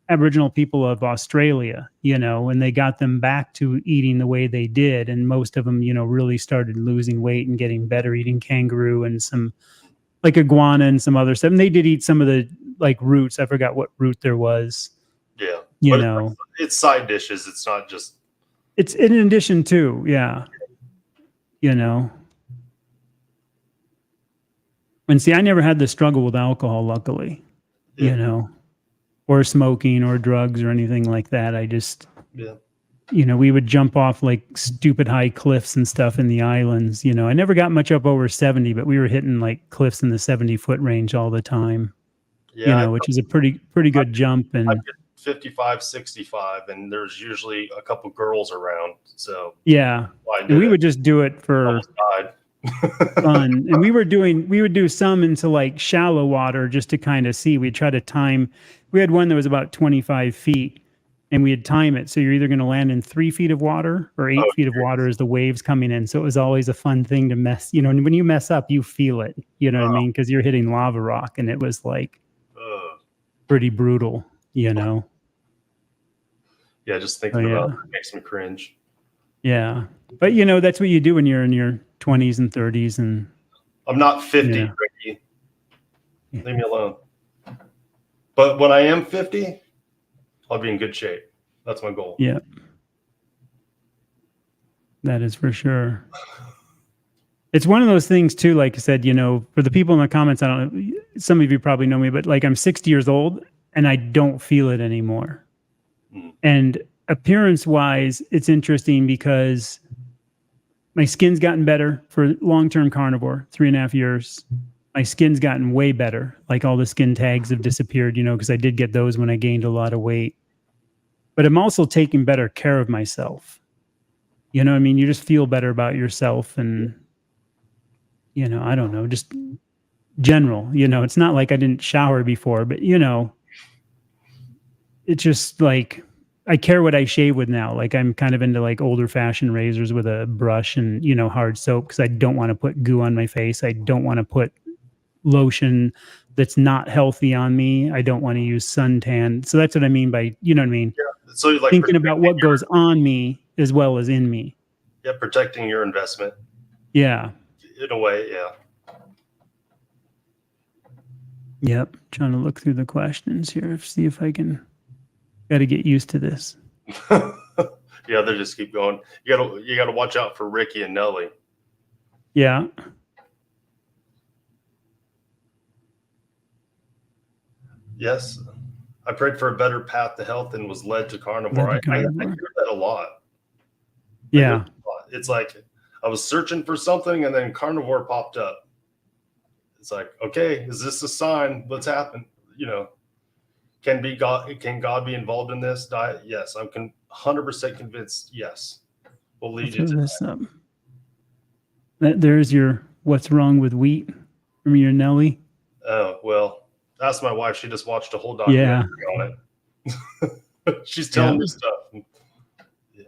Aboriginal people of Australia, when they got them back to eating the way they did. And most of them, really started losing weight and getting better, eating kangaroo and some like iguana and some other stuff. And they did eat some of the like roots. I forgot what root there was. Yeah. It's side dishes. It's not just. It's in addition to, yeah. And see, I never had the struggle with alcohol, luckily, or smoking or drugs or anything like that. I just, we would jump off like stupid high cliffs and stuff in the islands. I never got much up over 70, but we were hitting like cliffs in the 70-foot range all the time, which is a pretty good jump. And 55, 65, and there's usually a couple girls around. So yeah, and we would just do it for fun. And we would do some into like shallow water just to kind of see. We'd try to time. We had one that was about 25 feet, and we'd time it. So you're either going to land in 3 feet of water or 8 feet of water as the waves coming in. So it was always a fun thing to mess. And when you mess up, you feel it. You know what I mean? Because you're hitting lava rock, and it was like pretty brutal. Yeah, just thinking about it makes me cringe. Yeah. But that's what you do when you're in your 20s and 30s, and I'm not 50, Ricky. Leave me alone. But when I am 50, I'll be in good shape. That's my goal. Yeah. That is for sure. It's one of those things too, like I said, for the people in the comments, I don't know, some of you probably know me, but like I'm 60 years old and I don't feel it anymore. Mm. And appearance wise, it's interesting because my skin's gotten better for long-term carnivore, 3.5 years. My skin's gotten way better. Like all the skin tags have disappeared, because I did get those when I gained a lot of weight. But I'm also taking better care of myself. You know what I mean? You just feel better about yourself, and I don't know, just general, it's not like I didn't shower before, but it's just like I care what I shave with now. Like I'm kind of into like older fashioned razors with a brush and, hard soap, because I don't want to put goo on my face. I don't want to put lotion that's not healthy on me. I don't want to use suntan. So that's what I mean by, you know what I mean? Yeah. So like Thinking about what goes on me as well as in me. Yeah, protecting your investment. Yeah. In a way, yeah. Yep. Trying to look through the questions here, see if I can. Got to get used to this. Yeah, they just keep going. You gotta watch out for Ricky and Nelly. Yeah. Yes, I prayed for a better path to health and was led to carnivore. I hear that a lot. Yeah. It's like I was searching for something and then carnivore popped up. It's like, okay, is this a sign? What's happened? Can God be involved in this diet? Yes, I'm 100% convinced. Yes, we'll lead you to this up. There's your "What's Wrong with Wheat" from your Nelly. Oh well, ask my wife. She just watched a whole documentary on it. She's telling me stuff. Yeah.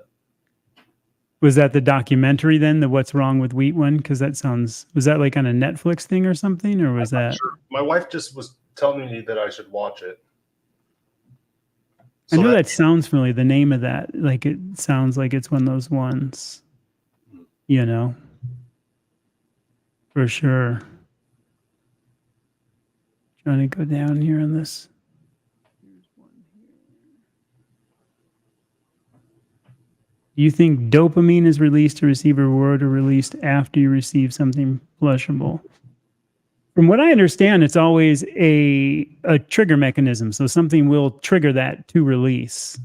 Was that the documentary then, the "What's Wrong with Wheat" one? Because was that like on a Netflix thing or something, or was that? Sure. My wife just was telling me that I should watch it. So I know that sounds familiar. The name of that, like it sounds like it's one of those ones, for sure. Trying to go down here on this. Do you think dopamine is released to receive a reward or released after you receive something pleasurable? From what I understand, it's always a trigger mechanism. So something will trigger that to release,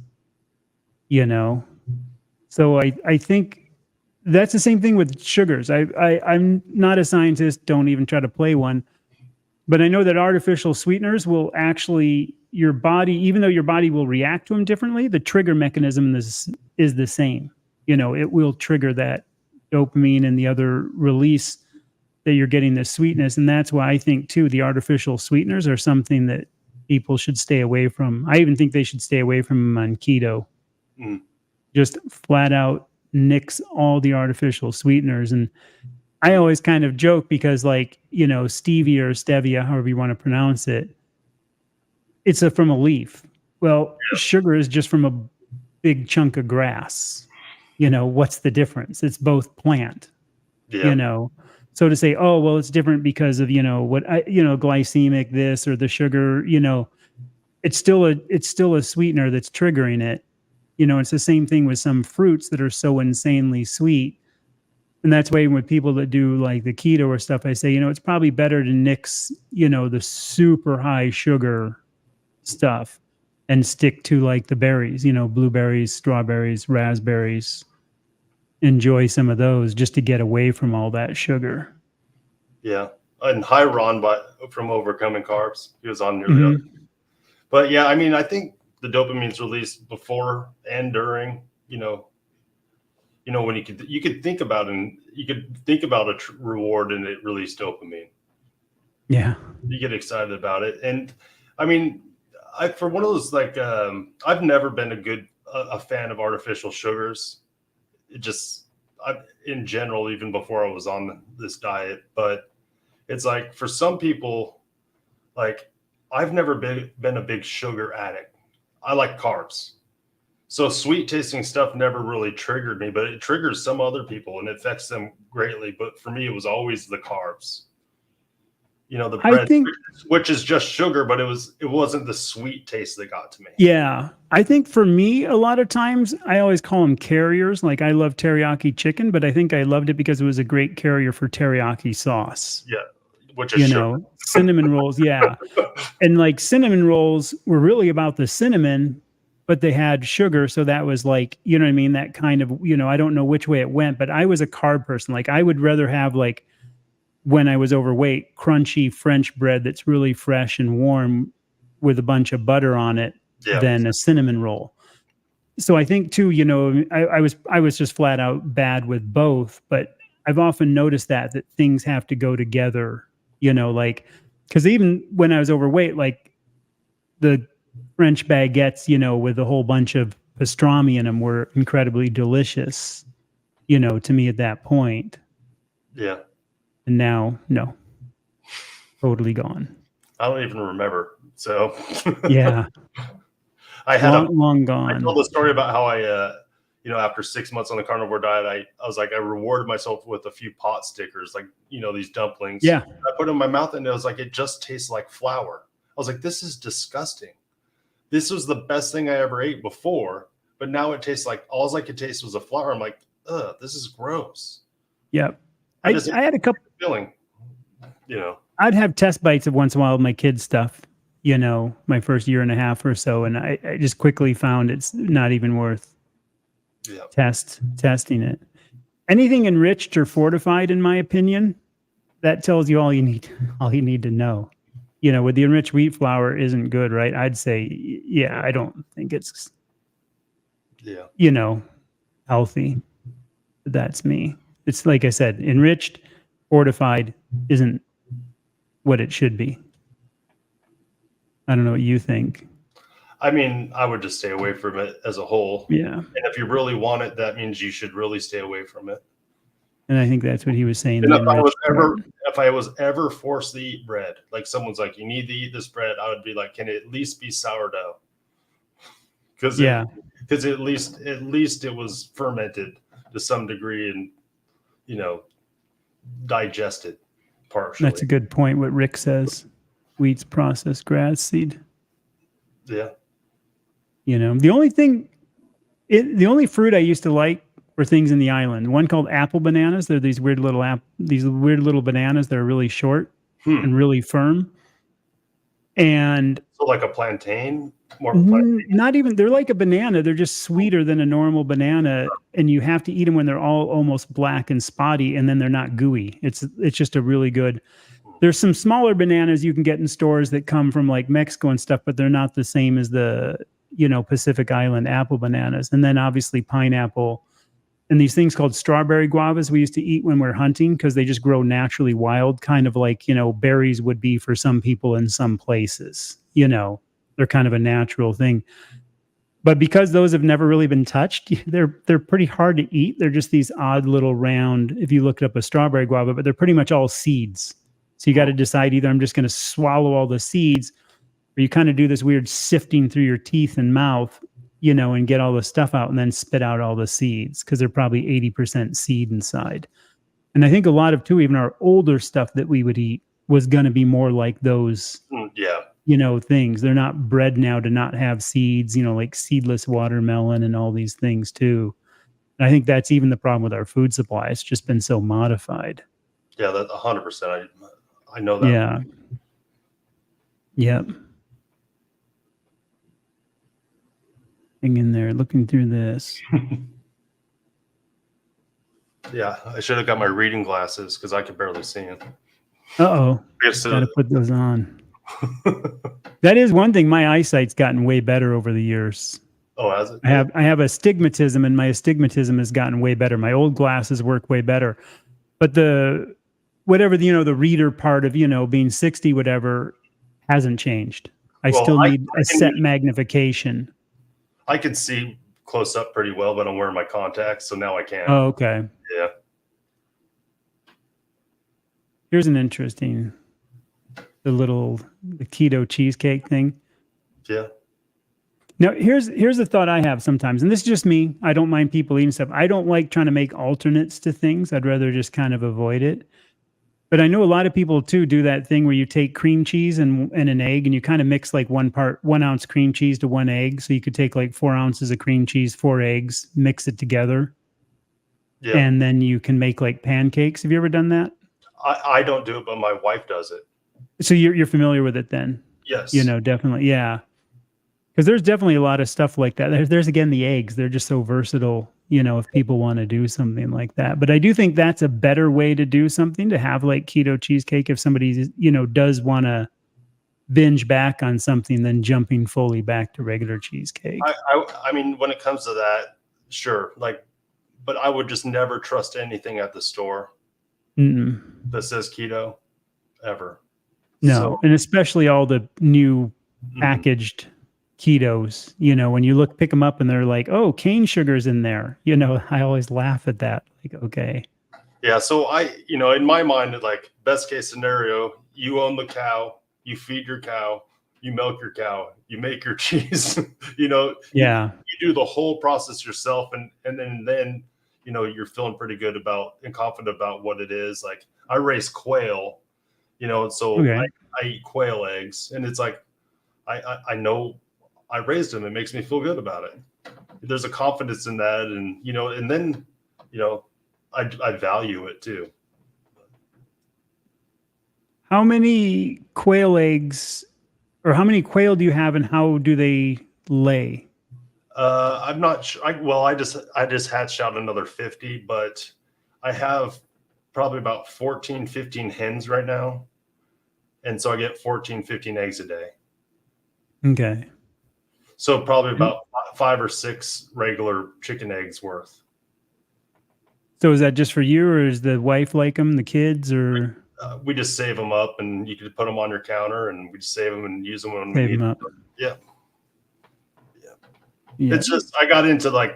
So I think that's the same thing with sugars. I'm not a scientist, don't even try to play one. But I know that artificial sweeteners will actually, your body, even though your body will react to them differently, the trigger mechanism is the same. It will trigger that dopamine and the other release that you're getting the sweetness. And that's why I think too, the artificial sweeteners are something that people should stay away from. I even think they should stay away from them on keto. Just flat out nix all the artificial sweeteners. And I always kind of joke because stevia or stevia, however you want to pronounce it, it's from a leaf. Well, sugar is just from a big chunk of grass. What's the difference? It's both plant, So to say, oh, well, it's different because of, glycemic this or the sugar, it's still a sweetener that's triggering it. It's the same thing with some fruits that are so insanely sweet. And that's why with people that do like the keto or stuff, I say, it's probably better to nix, the super high sugar stuff and stick to like the berries, blueberries, strawberries, raspberries. Enjoy some of those just to get away from all that sugar. Yeah. And hi, Ron, from Overcoming Carbs. He was on nearly. But yeah, I mean, I think the dopamine's released before and during, when you could think about a reward and it released dopamine. Yeah. You get excited about it. And I mean, for one of those, like, I've never been a fan of artificial sugars. In general, even before I was on this diet, but it's like for some people, like I've never been a big sugar addict. I like carbs. So sweet tasting stuff never really triggered me, but it triggers some other people and it affects them greatly. But for me, it was always the carbs. The I bread, think, which is just sugar, but it wasn't the sweet taste that got to me. yeah, I think for me, a lot of times I always call them carriers. Like I love teriyaki chicken, but I think I loved it because it was a great carrier for teriyaki sauce. Yeah, which is sugar. Cinnamon rolls, yeah. And like cinnamon rolls were really about the cinnamon, but they had sugar. So that was like, you know what I mean? That kind of, I don't know which way it went, but I was a carb person. Like I would rather have like when I was overweight, crunchy French bread that's really fresh and warm with a bunch of butter on it Yeah, than a cinnamon roll. So I think too, I was just flat out bad with both, but I've often noticed that things have to go together, like because even when I was overweight, like the French baguettes, with a whole bunch of pastrami in them were incredibly delicious, to me at that point. yeah. And now, no, totally gone. I don't even remember. So Yeah, I had long I gone. told the story about how after 6 months on the carnivore diet, I was like, I rewarded myself with a few pot stickers, like, these dumplings. Yeah. I put them in my mouth and it was like, it just tastes like flour. I was like, this is disgusting. This was the best thing I ever ate before, but now it tastes like all I could taste was a flour. I'm like, ugh, this is gross. Yep. I had a couple feeling, I'd have test bites of once in a while with my kids' stuff, my first year and a half or so. And I just quickly found it's not even worth testing it. Anything enriched or fortified, in my opinion, that tells you all you need to know. With the enriched wheat flour isn't good, right? I'd say, yeah, I don't think it's, healthy. That's me. It's like I said, enriched, fortified isn't what it should be. I don't know what you think. I mean, I would just stay away from it as a whole. Yeah. And if you really want it, that means you should really stay away from it. And I think that's what he was saying. And if I was ever forced to eat bread, like someone's like, you need to eat this bread, I would be like, can it at least be sourdough? Because at least it was fermented to some degree and digested partially. That's a good point. What Rick says, wheat's processed grass seed. Yeah. The only fruit I used to like were things in the island. One called apple bananas. They're these weird little bananas that are really short and really firm. And so like a plantain, not even. They're like a banana. They're just sweeter than a normal banana, and you have to eat them when they're all almost black and spotty, and then they're not gooey. It's just a really good. There's some smaller bananas you can get in stores that come from like Mexico and stuff, but they're not the same as the Pacific Island apple bananas. And then obviously pineapple and these things called strawberry guavas we used to eat when we're hunting because they just grow naturally wild, kind of like, berries would be for some people in some places. They're kind of a natural thing. But because those have never really been touched, they're pretty hard to eat. They're just these odd little round, if you looked up a strawberry guava, but they're pretty much all seeds. So you got to decide either I'm just going to swallow all the seeds or you kind of do this weird sifting through your teeth and mouth, and get all the stuff out and then spit out all the seeds because they're probably 80% seed inside. And I think a lot of even our older stuff that we would eat was going to be more like those, things. They're not bred now to not have seeds, like seedless watermelon and all these things too. And I think that's even the problem with our food supply. It's just been so modified. Yeah, that 100%. I know that. Yeah. Yep. Hang in there, looking through this. Yeah, I should have got my reading glasses because I could barely see them. Uh-oh. Got to put those on. That is one thing. My eyesight's gotten way better over the years. Oh, has it? I have astigmatism, and my astigmatism has gotten way better. My old glasses work way better. But the reader part of, being 60, whatever, hasn't changed. I still need a set magnification. I can see close up pretty well, but I'm wearing my contacts, so now I can't. Oh, okay. Yeah. Here's an interesting, the keto cheesecake thing. Yeah. Now, here's a thought I have sometimes, and this is just me. I don't mind people eating stuff. I don't like trying to make alternates to things. I'd rather just kind of avoid it. But I know a lot of people too do that thing where you take cream cheese and an egg, and you kind of mix like 1 ounce cream cheese to 1 egg. So you could take like 4 ounces of cream cheese, 4 eggs, mix it together, Yeah. and then you can make like pancakes. Have you ever done that? I don't do it, but my wife does it. So you're familiar with it then? Yes. Definitely. Yeah. Because there's definitely a lot of stuff like that. There's again the eggs. They're just so versatile, if people want to do something like that. But I do think that's a better way to do something, to have like keto cheesecake if somebody, does want to binge back on something than jumping fully back to regular cheesecake. I mean, when it comes to that, sure. Like, but I would just never trust anything at the store that says keto ever. No. So, And especially all the new packaged ketos, when you pick them up and they're like, oh, cane sugar's in there. I always laugh at that. Like, okay. yeah. So in my mind, like best case scenario, you own the cow, you feed your cow, you milk your cow, you make your cheese, Yeah. you do the whole process yourself. And then, you're feeling pretty good about and confident about what it is. Like I raise quail, so Okay. I eat quail eggs, and it's like, I know I raised them. It makes me feel good about it. There's a confidence in that. And, and then, I value it too. How many quail eggs, or how many quail do you have, and how do they lay? I'm not sure. I just hatched out another 50, but I have probably about 14, 15 hens right now. And so I get 14, 15 eggs a day. Okay. So probably about 5 or 6 regular chicken eggs worth. So is that just for you, or is the wife like them, the kids, or? We just save them up, and you could put them on your counter, and we just save them and use them when we Save need them up. Yeah. Yeah. It's just, I got into like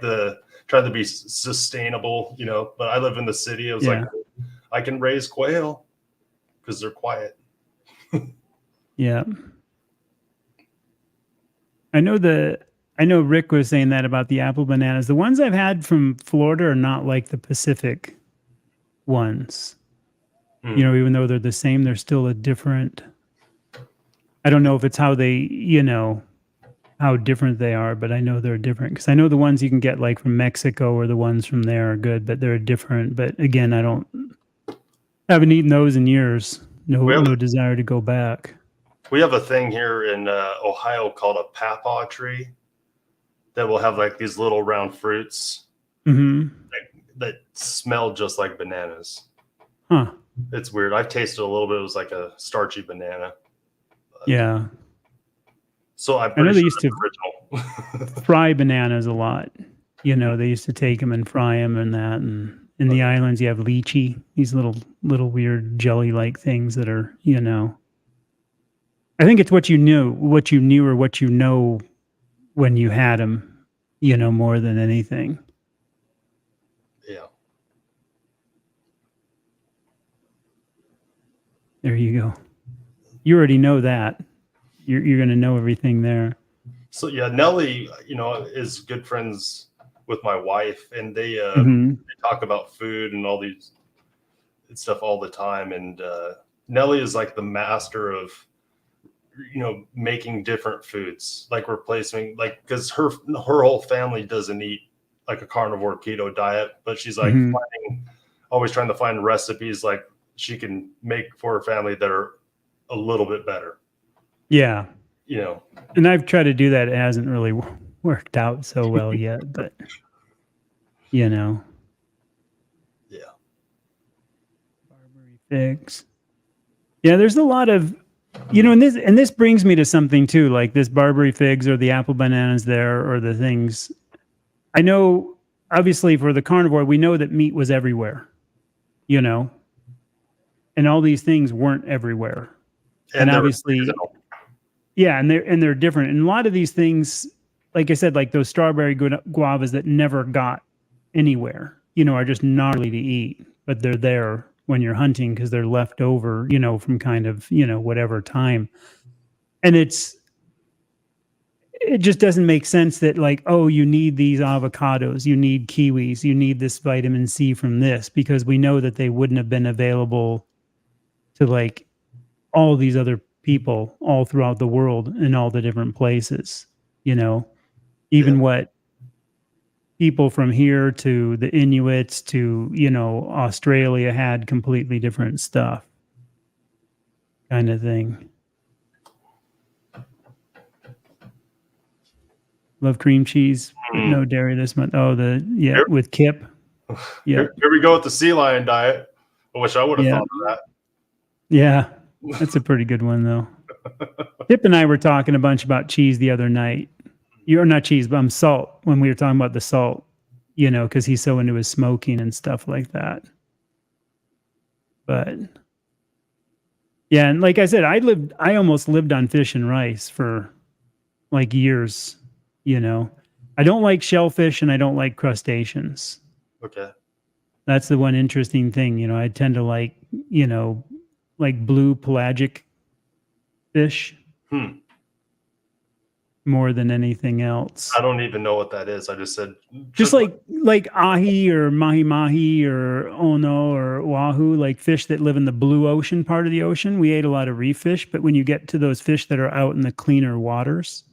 trying to be sustainable, but I live in the city. I was like, I can raise quail because they're quiet. Yeah. I know Rick was saying that about the apple bananas. The ones I've had from Florida are not like the Pacific ones. Even though they're the same, they're still a different. I don't know if it's how they, how different they are, but I know they're different, because I know the ones you can get like from Mexico or the ones from there are good, but they're different. But again, haven't eaten those in years. No desire to go back. We have a thing here in Ohio called a pawpaw tree that will have like these little round fruits that smell just like bananas. Huh. It's weird. I've tasted a little bit. It was like a starchy banana. Yeah. So I know they used to original. fry bananas a lot. They used to take them and fry them and that. And in the islands, you have lychee, these little weird jelly-like things that are, I think it's what you knew or what you know when you had them, more than anything. Yeah. There you go. You already know that. You're going to know everything there. So yeah, Nellie, is good friends with my wife, and they talk about food and all these stuff all the time. And Nellie is like the master of, making different foods, like replacing, like, because her whole family doesn't eat like a carnivore keto diet, but she's like always trying to find recipes like she can make for her family that are a little bit better. Yeah. And I've tried to do that. It hasn't really worked out so well yet, but Yeah. Barbary figs. Yeah, there's a lot of, and this brings me to something too, like this Barbary figs or the apple bananas there, or the things. I know, obviously, for the carnivore, we know that meat was everywhere, and all these things weren't everywhere. And obviously, yeah, and they're different. And a lot of these things, like I said, like those strawberry guavas that never got anywhere, are just gnarly to eat, but they're there when you're hunting because they're left over, from kind of, whatever time. And it just doesn't make sense that like, oh, you need these avocados, you need kiwis, you need this vitamin C from this, because we know that they wouldn't have been available to like all these other people all throughout the world in all the different places, even what people from here to the Inuits to, Australia had completely different stuff kind of thing. Love cream cheese, but no dairy this month. Oh, with Kip. Yeah. Here we go with the sea lion diet. I wish I would have thought of that. Yeah. That's a pretty good one though. Kip and I were talking a bunch about cheese the other night. You're not cheese, but salt, when we were talking about the salt, because he's so into his smoking and stuff like that. But yeah, and like I said, I almost lived on fish and rice for like years. I don't like shellfish and I don't like crustaceans. Okay. That's the one interesting thing. I tend to like, like blue pelagic fish more than anything else. I don't even know what that is. I just said just like ahi or mahi or ono or wahoo, like fish that live in the blue ocean part of the ocean. We ate a lot of reef fish, but when you get to those fish that are out in the cleaner waters,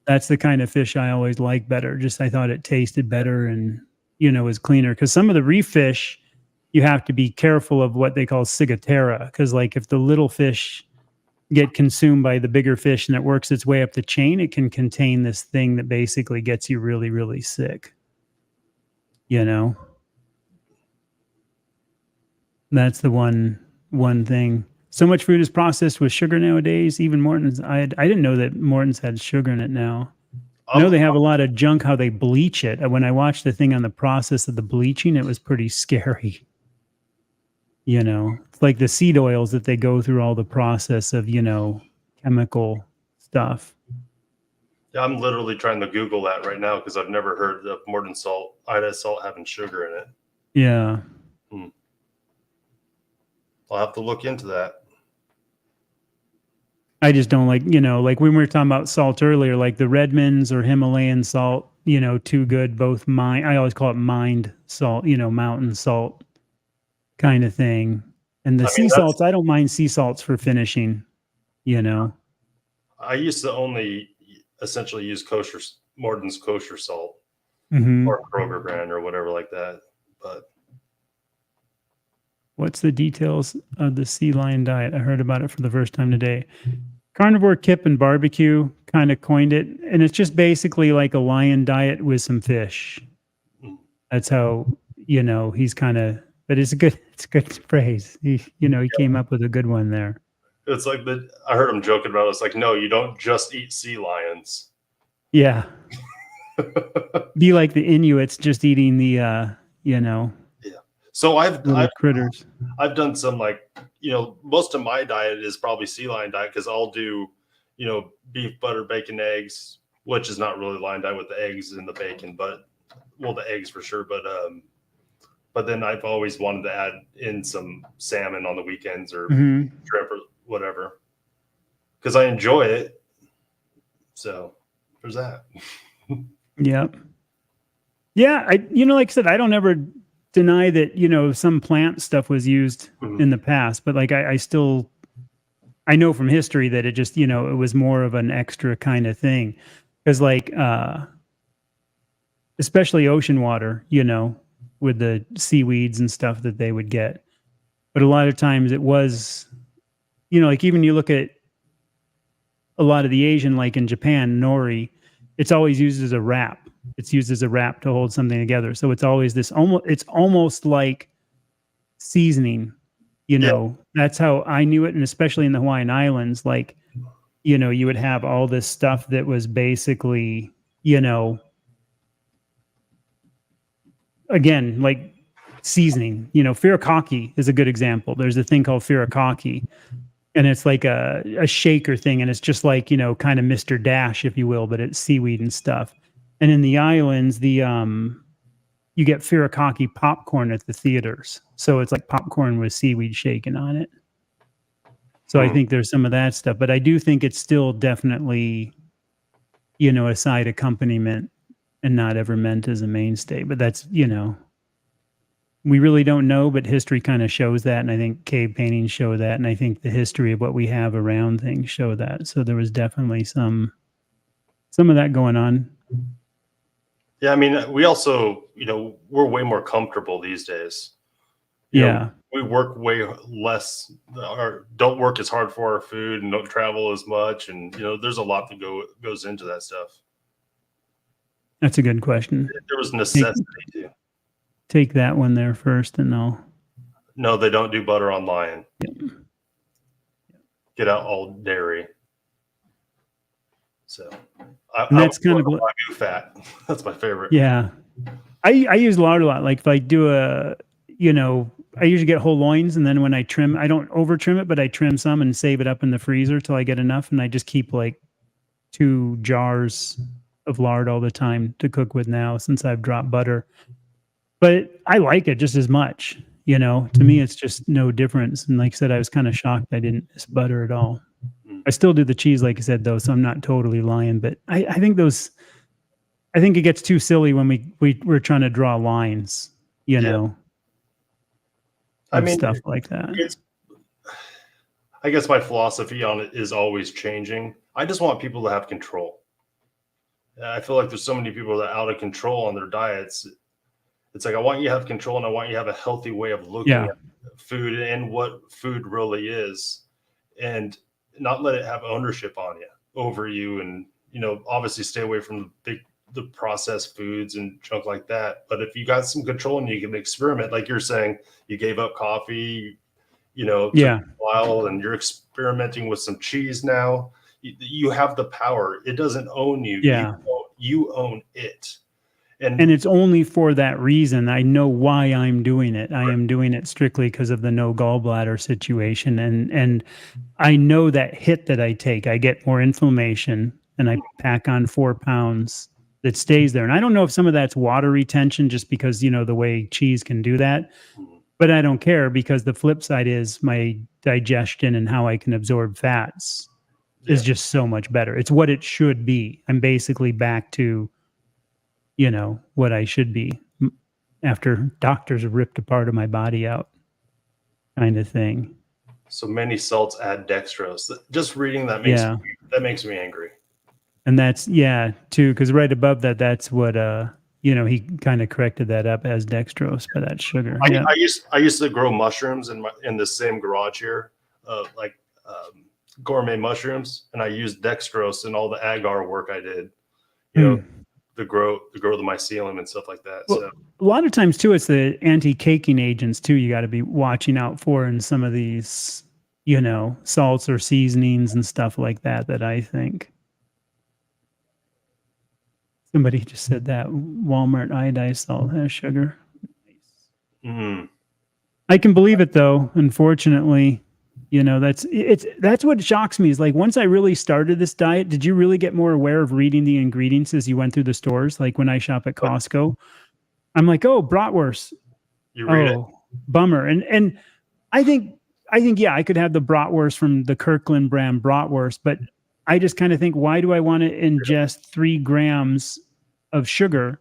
that's the kind of fish I always like better. Just I thought it tasted better and was cleaner, because some of the reef fish, you have to be careful of what they call ciguatera, because like if the little fish get consumed by the bigger fish and it works its way up the chain, it can contain this thing that basically gets you really, really sick. That's the one thing. So much food is processed with sugar nowadays. Even Morton's, I didn't know that Morton's had sugar in it now. I know they have a lot of junk how they bleach it. When I watched the thing on the process of the bleaching, it was pretty scary. It's like the seed oils that they go through all the process of, chemical stuff. Yeah, I'm literally trying to Google that right now because I've never heard of Morton salt, Ida salt having sugar in it. Yeah. I'll have to look into that. I just don't like, like when we were talking about salt earlier, like the Redmonds or Himalayan salt, too good, both I always call it mined salt, mountain salt kind of thing. And the sea salts, I don't mind sea salts for finishing, I used to only essentially use Morton's kosher salt or Kroger brand or whatever like that. But what's the details of the sea lion diet? I heard about it for the first time today. Carnivore Kip and Barbecue kind of coined it, and it's just basically like a lion diet with some fish. That's how, he's kind of, but it's a good phrase. He came up with a good one there. It's like I heard him joking about it. It's like, no, you don't just eat sea lions. Yeah. Be like the Inuits just eating the, Yeah. So I've critters. I've done some most of my diet is probably sea lion diet, because I'll do, beef, butter, bacon, eggs, which is not really lion diet with the eggs and the bacon, but the eggs for sure. But then I've always wanted to add in some salmon on the weekends or shrimp or whatever, because I enjoy it. So there's that. Yep. Yeah. Like I said, I don't ever deny that, some plant stuff was used in the past, but like I know from history that it just, it was more of an extra kind of thing. Because like, especially ocean water, with the seaweeds and stuff that they would get. But a lot of times it was, like even you look at a lot of the Asian, like in Japan, nori, it's always used as a wrap. It's used as a wrap to hold something together. So it's always this it's almost like seasoning, That's how I knew it. And especially in the Hawaiian Islands, like, you would have all this stuff that was basically, again, like seasoning, furikake is a good example. There's a thing called furikake, and it's like a shaker thing. And it's just like, kind of Mr. Dash, if you will, but it's seaweed and stuff. And in the islands, you get furikake popcorn at the theaters. So it's like popcorn with seaweed shaken on it. So I think there's some of that stuff, but I do think it's still definitely, a side accompaniment and not ever meant as a mainstay. But that's, we really don't know, but history kind of shows that. And I think cave paintings show that. And I think the history of what we have around things show that. So there was definitely some of that going on. Yeah, I mean, we also, we're way more comfortable these days. We work way less, or don't work as hard for our food, and don't travel as much, and there's a lot that goes into that stuff. That's a good question. There was necessity to take that one there first, and I'll. No, they don't do butter on lion. Yep. Get out all dairy. So that's kind of Wagyu fat. That's my favorite. Yeah, I use lard a lot. Like if I do I usually get whole loins, and then when I trim, I don't over trim it, but I trim some and save it up in the freezer till I get enough, and I just keep like 2 jars of lard all the time to cook with now since I've dropped butter. But I like it just as much. To me, it's just no difference. And like I said, I was kind of shocked I didn't miss butter at all. I still do the cheese, like I said, though, so I'm not totally lying. But I think it gets too silly when we're trying to draw lines, I mean, stuff like that. I guess my philosophy on it is always changing. I just want people to have control. I feel like there's so many people that are out of control on their diets. It's like, I want you to have control, and I want you to have a healthy way of looking at food and what food really is, and not let it have ownership on you, over you. And, obviously stay away from the processed foods and junk like that. But if you got some control and you can experiment, like you're saying, you gave up coffee, took a while, and you're experimenting with some cheese now. You have the power. It doesn't own you. Yeah. You own it. And it's only for that reason. I know why I'm doing it. I am doing it strictly because of the no gallbladder situation. And I know that hit that I take, I get more inflammation, and I pack on 4 pounds that stays there. And I don't know if some of that's water retention, just because, the way cheese can do that. But I don't care, because the flip side is my digestion and how I can absorb fats is just so much better. It's what it should be. I'm basically back to what I should be after doctors have ripped a part of my body out, kind of thing. So many salts add dextrose. Just reading that makes me angry. And that's too, because right above that, that's what he kind of corrected that up as dextrose, but that's sugar. I used to grow mushrooms in the same garage here, gourmet mushrooms, and I used dextrose in all the agar work I did. To grow the mycelium and stuff like that. Well, so a lot of times too, it's the anti-caking agents too you got to be watching out for in some of these, salts or seasonings and stuff like that I think. Somebody just said that Walmart iodized salt has sugar. Mm-hmm. I can believe it though, unfortunately. That's what shocks me, is like, once I really started this diet, did you really get more aware of reading the ingredients as you went through the stores? Like when I shop at Costco, I'm like, oh, bratwurst. You read it. Bummer. And I think, I could have the bratwurst from the Kirkland brand bratwurst, but I just kind of think, why do I want to ingest 3 grams of sugar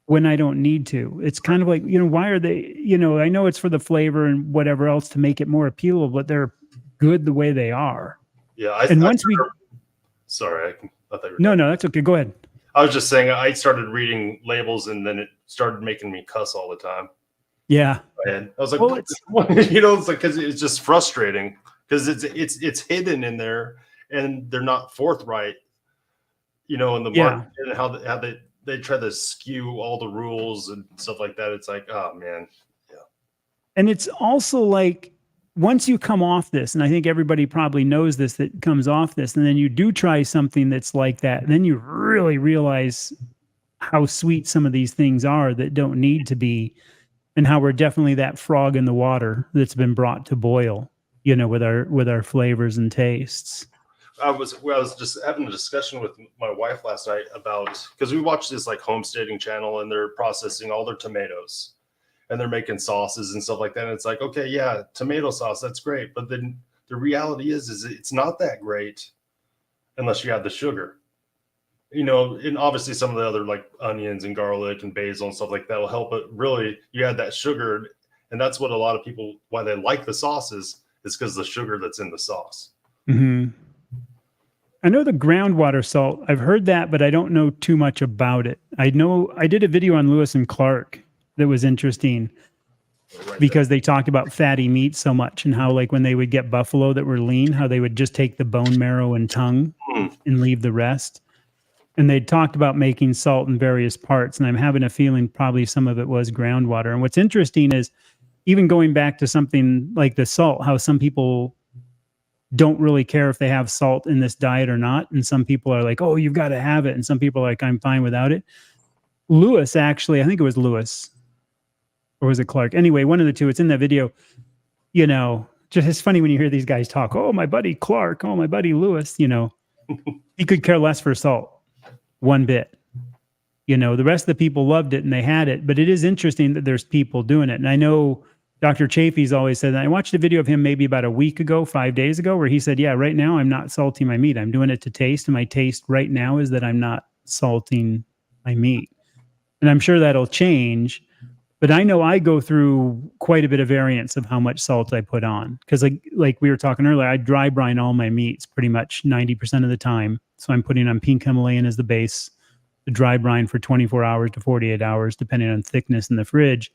when I don't need to? It's kind of like, why are they, I know it's for the flavor and whatever else to make it more appealable, but they're good the way they are. Yeah. Sorry. I thought you were No, that's okay. Go ahead. I was just saying, I started reading labels, and then it started making me cuss all the time. Yeah. And I was like, it's like, cause it's just frustrating, because it's hidden in there, and they're not forthright, in the market, and how they try to skew all the rules and stuff like that. It's like, oh man. Yeah. And it's also like, once you come off this, and I think everybody probably knows this, that comes off this, and then you do try something that's like that, and then you really realize how sweet some of these things are that don't need to be, and how we're definitely that frog in the water that's been brought to boil, with our flavors and tastes. I was just having a discussion with my wife last night about, because we watched this like homesteading channel, and they're processing all their tomatoes, and they're making sauces and stuff like that. And it's like, okay, yeah, tomato sauce, that's great. But then the reality is it's not that great unless you have the sugar. and obviously some of the other like onions and garlic and basil and stuff like that will help. But really, you add that sugar, and that's what a lot of people, why they like the sauces, is because the sugar that's in the sauce. Mm-hmm. I know the groundwater salt. I've heard that, but I don't know too much about it. I know I did a video on Lewis and Clark that was interesting because they talked about fatty meat so much and how, like, when they would get buffalo that were lean, how they would just take the bone marrow and tongue and leave the rest. And they talked about making salt in various parts. And I'm having a feeling probably some of it was groundwater. And what's interesting is even going back to something like the salt, how some people don't really care if they have salt in this diet or not. And some people are like, oh, you've got to have it. And some people are like, I'm fine without it. Lewis, actually, I think it was Lewis, or was it Clark? Anyway, one of the two, it's in that video. Just it's funny when you hear these guys talk, oh, my buddy Clark, oh, my buddy Lewis, he could care less for salt one bit. The rest of the people loved it and they had it. But it is interesting that there's people doing it. And I know Dr. Chafee's always said that. I watched a video of him maybe about a week ago, 5 days ago, where he said, yeah, right now I'm not salting my meat. I'm doing it to taste. And my taste right now is that I'm not salting my meat. And I'm sure that'll change. But I know I go through quite a bit of variance of how much salt I put on. Because like we were talking earlier, I dry brine all my meats pretty much 90% of the time. So I'm putting on pink Himalayan as the base, the dry brine for 24 hours to 48 hours, depending on thickness in the fridge.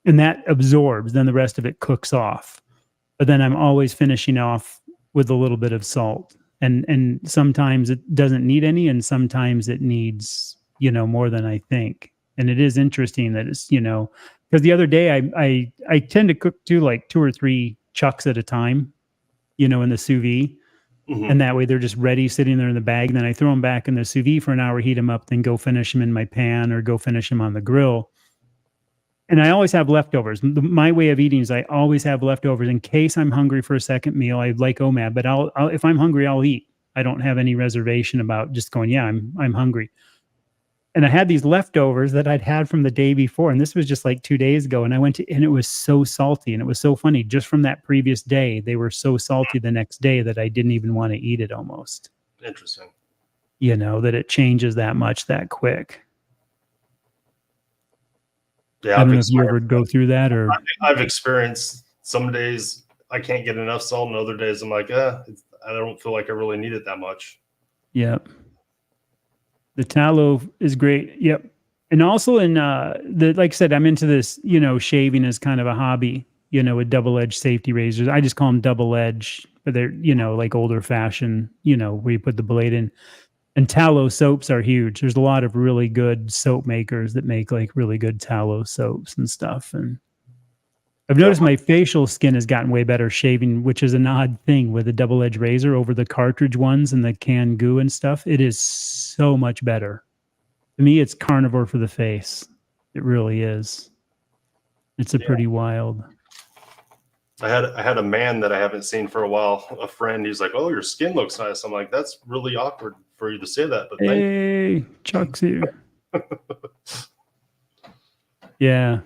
And that absorbs, then the rest of it cooks off. But then I'm always finishing off with a little bit of salt. And sometimes it doesn't need any, and sometimes it needs, more than I think. And it is interesting that it's, because the other day I tend to cook too, like 2 or 3 chucks at a time, in the sous vide. Mm-hmm. And that way they're just ready, sitting there in the bag. And then I throw them back in the sous vide for an hour, heat them up, then go finish them in my pan or go finish them on the grill. And I always have leftovers. My way of eating is I always have leftovers in case I'm hungry for a second meal. I like OMAD, but I'll if I'm hungry, I'll eat. I don't have any reservation about just going, yeah, I'm hungry. And I had these leftovers that I'd had from the day before. And this was just like 2 days ago. And I went to, and it was so salty. And it was so funny. Just from that previous day, they were so salty the next day that I didn't even want to eat it almost. Interesting. That it changes that much that quick. Yeah, I don't know if you ever go through that, or I've experienced some days I can't get enough salt, and other days I'm like, I don't feel like I really need it that much. Yep. The tallow is great. Yep. And also in like I said, I'm into this, shaving as kind of a hobby, with double-edged safety razors. I just call them double-edged, but they're, like older fashioned, where you put the blade in. And tallow soaps are huge. There's a lot of really good soap makers that make like really good tallow soaps and stuff. And I've noticed my facial skin has gotten way better shaving, which is an odd thing with a double-edged razor over the cartridge ones and the canned goo and stuff. It is so much better. To me, it's carnivore for the face. It really is. It's a pretty wild. I had a man that I haven't seen for a while, a friend. He's like, "Oh, your skin looks nice." I'm like, "That's really awkward for you to say that." But hey, Chuck's here. Yeah.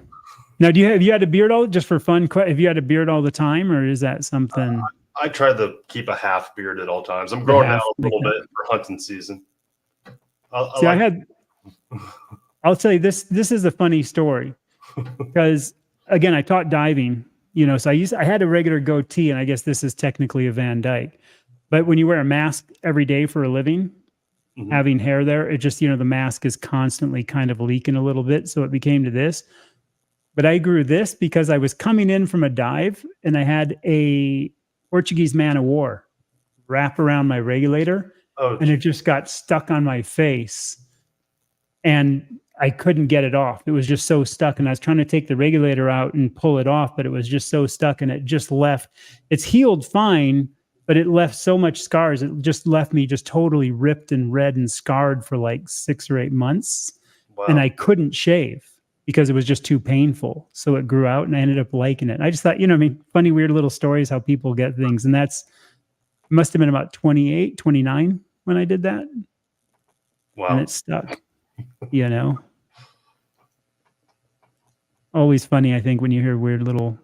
Now, have you had a beard just for fun? Have you had a beard all the time, or is that something? I try to keep a half beard at all times. I'm growing out a little bit for hunting season. I'll tell you this. This is a funny story because again, I taught diving. So I had a regular goatee, and I guess this is technically a Van Dyke. But when you wear a mask every day for a living, having hair there, it just, the mask is constantly kind of leaking a little bit. So it became to this. But I grew this because I was coming in from a dive and I had a Portuguese man of war wrap around my regulator, and it just got stuck on my face. And I couldn't get it off. It was just so stuck. And I was trying to take the regulator out and pull it off, but it was just so stuck, and it just left. It's healed fine, but it left so much scars. It just left me just totally ripped and red and scarred for like 6 or 8 months. Wow. And I couldn't shave because it was just too painful. So it grew out and I ended up liking it. I just thought, funny, weird little stories, how people get things. And must have been about 28, 29 when I did that. Wow. And it stuck, Always funny, I think, when you hear weird little,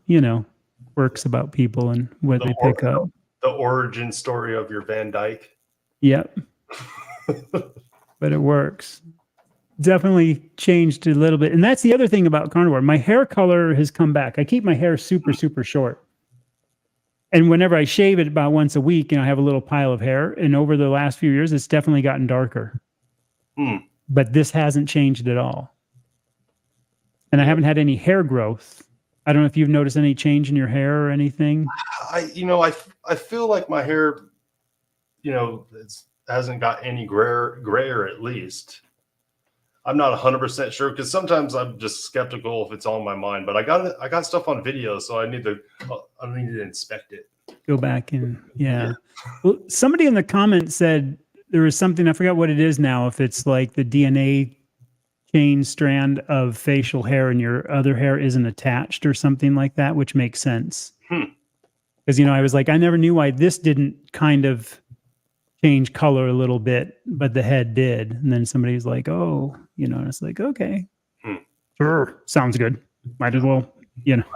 quirks about people and what they pick up. The origin story of your Van Dyke. Yep. but it works. Definitely changed a little bit. And that's the other thing about carnivore. My hair color has come back. I keep my hair super, super short. And whenever I shave it about once a week, I have a little pile of hair. And over the last few years, it's definitely gotten darker. But this hasn't changed at all. And I haven't had any hair growth. I don't know if you've noticed any change in your hair or anything. I feel like my hair, it hasn't got any grayer at least. I'm not 100% sure because sometimes I'm just skeptical if it's on my mind. But I got stuff on video, so I need to inspect it. Go back and yeah. Well, somebody in the comments said there was something, I forgot what it is now. If it's like the DNA chain strand of facial hair and your other hair isn't attached or something like that, which makes sense. Because I was like, I never knew why this didn't kind of change color a little bit, but the head did. And then somebody was like, oh, and it's like, okay, sure, sounds good. Might as well,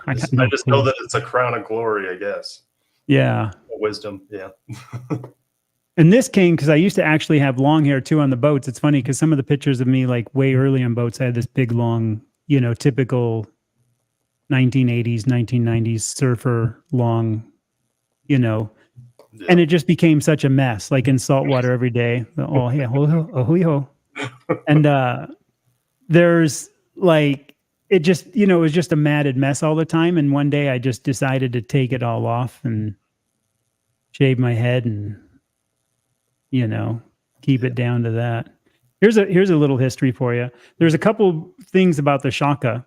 I just know that it's a crown of glory, I guess. Yeah. Wisdom. Yeah. And this came because I used to actually have long hair too on the boats. It's funny because some of the pictures of me like way early on boats, I had this big, long, typical 1980s, 1990s surfer long, Yeah. And it just became such a mess, like in saltwater every day. Oh, yeah. Oh, and there's like, it just, it was just a matted mess all the time. And one day I just decided to take it all off and shave my head and, keep it down to that. Here's a little history for you. There's a couple things about the shaka.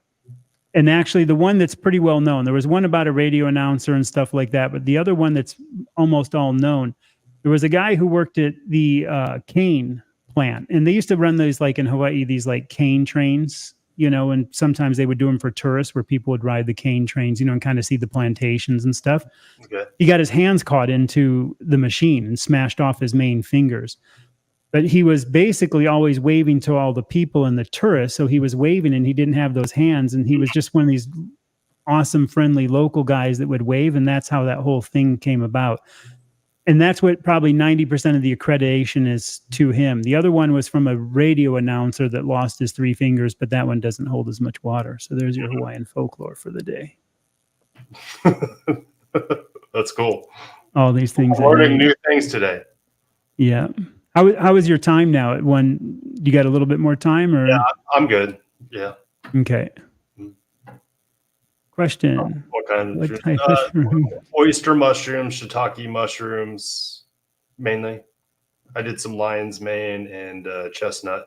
And actually, the one that's pretty well known, there was one about a radio announcer and stuff like that, but the other one that's almost all known, there was a guy who worked at the cane plant, and they used to run these, like in Hawaii, these like cane trains, and sometimes they would do them for tourists where people would ride the cane trains, and kind of see the plantations and stuff. Okay. He got his hands caught into the machine and smashed off his main fingers. But he was basically always waving to all the people and the tourists. So he was waving and he didn't have those hands. And he was just one of these awesome, friendly local guys that would wave. And that's how that whole thing came about. And that's what probably 90% of the accreditation is to him. The other one was from a radio announcer that lost his 3 fingers, but that one doesn't hold as much water. So there's your Hawaiian folklore for the day. That's cool. All these things. I'm learning new things today. Yeah. How is your time now? You got a little bit more time, or? Yeah, I'm good. Yeah. Okay. Question. What kind of type of shroom? Oyster mushrooms, shiitake mushrooms, mainly. I did some lion's mane and chestnut.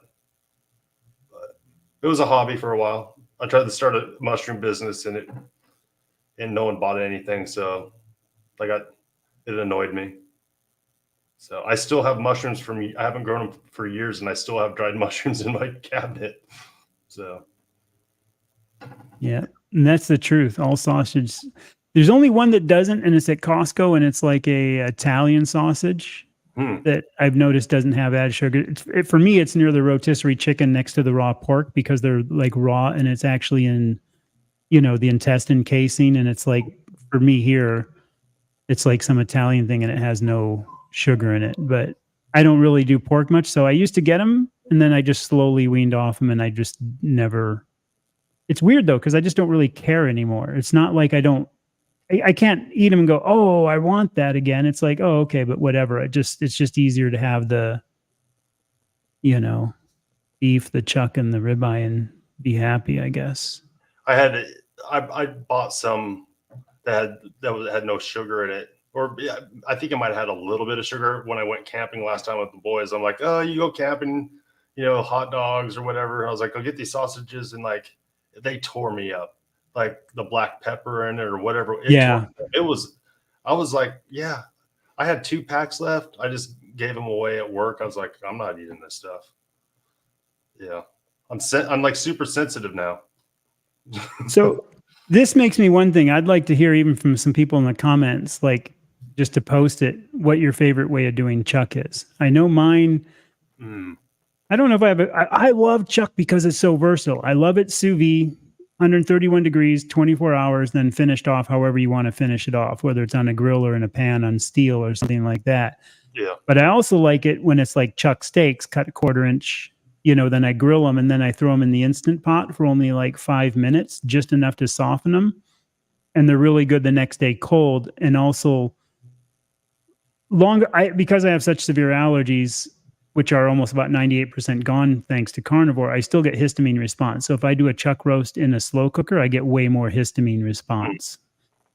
But it was a hobby for a while. I tried to start a mushroom business and no one bought anything, so it annoyed me. So I still have mushrooms I haven't grown them for years, and I still have dried mushrooms in my cabinet. So. Yeah, and that's the truth. All sausage. There's only one that doesn't, and it's at Costco, and it's like a Italian sausage that I've noticed doesn't have added sugar. For me, it's near the rotisserie chicken next to the raw pork because they're like raw, and it's actually in, the intestine casing, and it's like, for me here, it's like some Italian thing, and it has no sugar in it. But I don't really do pork much, so I used to get them, and then I just slowly weaned off them, and I just never. It's weird though, because I just don't really care anymore. It's not like I can't eat them and go, oh, I want that again. It's like, oh, okay, but whatever. It's just easier to have the, beef, the chuck, and the ribeye and be happy, I guess. I bought some that had no sugar in it. Or yeah, I think it might have had a little bit of sugar when I went camping last time with the boys. I'm like, oh, you go camping, hot dogs or whatever. I was like, I'll get these sausages, and like they tore me up, like the black pepper in it or whatever. I was like, yeah, I had 2 packs left. I just gave them away at work. I was like, I'm not eating this stuff. Yeah, I'm like super sensitive now. So this makes me one thing I'd like to hear, even from some people in the comments, like, just to post it, what your favorite way of doing chuck is. I know mine. I don't know if I love chuck because it's so versatile. I love it sous vide, 131 degrees, 24 hours, then finished off however you want to finish it off, whether it's on a grill or in a pan on steel or something like that. Yeah. But I also like it when it's like chuck steaks, cut a 1/4 inch, you know, then I grill them and then I throw them in the Instant Pot for only like 5 minutes, just enough to soften them. And they're really good the next day cold. And also longer, because I have such severe allergies, which are almost about 98% gone thanks to carnivore, I still get histamine response. So if I do a chuck roast in a slow cooker, I get way more histamine response.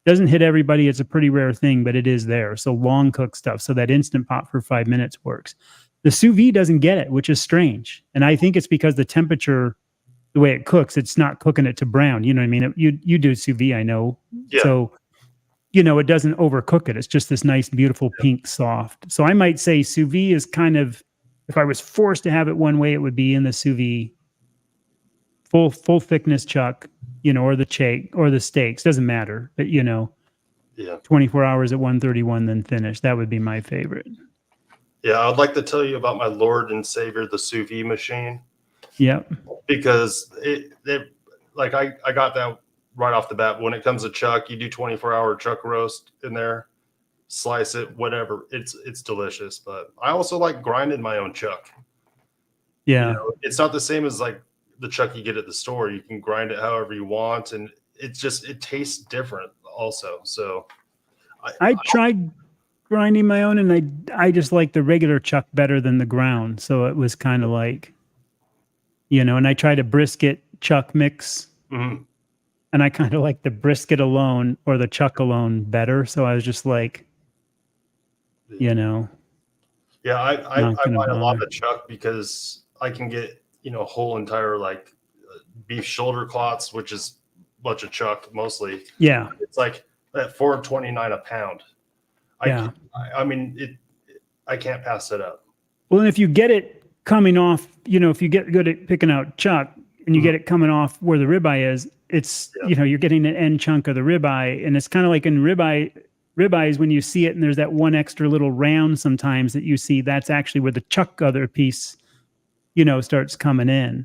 Doesn't hit everybody. It's a pretty rare thing, but it is there. So long cook stuff. So that Instant Pot for 5 minutes works. The sous vide doesn't get it, which is strange. And I think it's because the temperature, the way it cooks, it's not cooking it to brown. You know what I mean? You do sous vide, I know. Yeah. So, you know, it doesn't overcook it. It's just this nice, beautiful pink soft. So I might say sous vide is kind of, if I was forced to have it one way, it would be in the sous vide, full thickness chuck, you know, or the steaks, doesn't matter. But, you know, 24 hours at 131, then finish. That would be my favorite. Yeah, I'd like to tell you about my Lord and Savior, the sous vide machine. Yeah. Because it like I got that right off the bat. When it comes to chuck, you do 24-hour chuck roast in there, slice it, whatever. It's delicious. But I also like grinding my own chuck. Yeah. You know, it's not the same as like the chuck you get at the store. You can grind it however you want, and it tastes different also. So I tried grinding my own, and I just like the regular chuck better than the ground. So it was kind of like, you know, and I tried a brisket chuck mix, and I kind of like the brisket alone or the chuck alone better. So I was just like, you know. Yeah, I buy a lot of chuck because I can get, you know, whole entire like beef shoulder clots, which is a bunch of chuck mostly. Yeah. It's like at $4.29 a pound. I mean, I can't pass it up. Well, and if you get it coming off, you know, if you get good at picking out chuck and you get it coming off where the ribeye is, it's, you know, you're getting an end chunk of the ribeye. And it's kind of like in ribeyes, when you see it and there's that one extra little round sometimes that you see, that's actually where the chuck other piece, you know, starts coming in.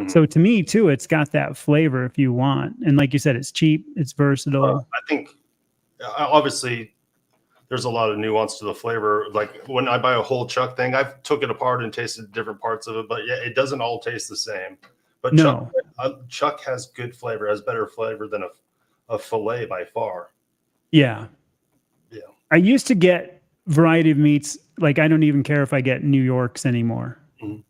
So to me too, it's got that flavor if you want. And like you said, it's cheap, it's versatile. I think obviously there's a lot of nuance to the flavor. Like when I buy a whole chuck thing, I've took it apart and tasted different parts of it, but yeah, it doesn't all taste the same. But no. Chuck has good flavor, has better flavor than a fillet by far. Yeah. Yeah. I used to get variety of meats. Like I don't even care if I get New Yorks anymore.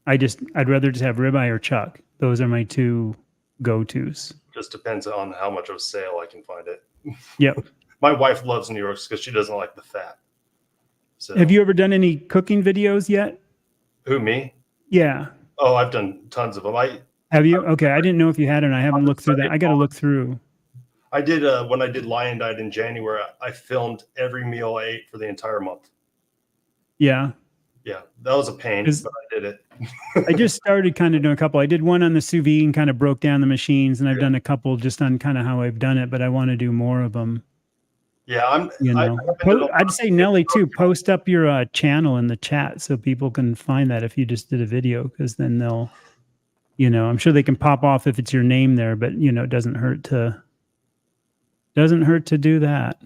I'd rather just have ribeye or chuck. Those are my two go-tos. Just depends on how much of a sale I can find it. Yep. My wife loves New Yorks because she doesn't like the fat. So have you ever done any cooking videos yet? Who, me? Yeah. Oh, I've done tons of them. Have you? Okay, I didn't know if you had, and I haven't looked through that. I got to look through. I did when I did Lion Diet in January. I filmed every meal I ate for the entire month. Yeah. Yeah, that was a pain, but I did it. I just started kind of doing a couple. I did one on the sous vide and kind of broke down the machines, and I've done a couple just on kind of how I've done it, but I want to do more of them. Yeah, you know, I'd say Nelly too, post up your channel in the chat so people can find that if you just did a video, because then they'll, you know, I'm sure they can pop off if it's your name there, but you know, it doesn't hurt to do that.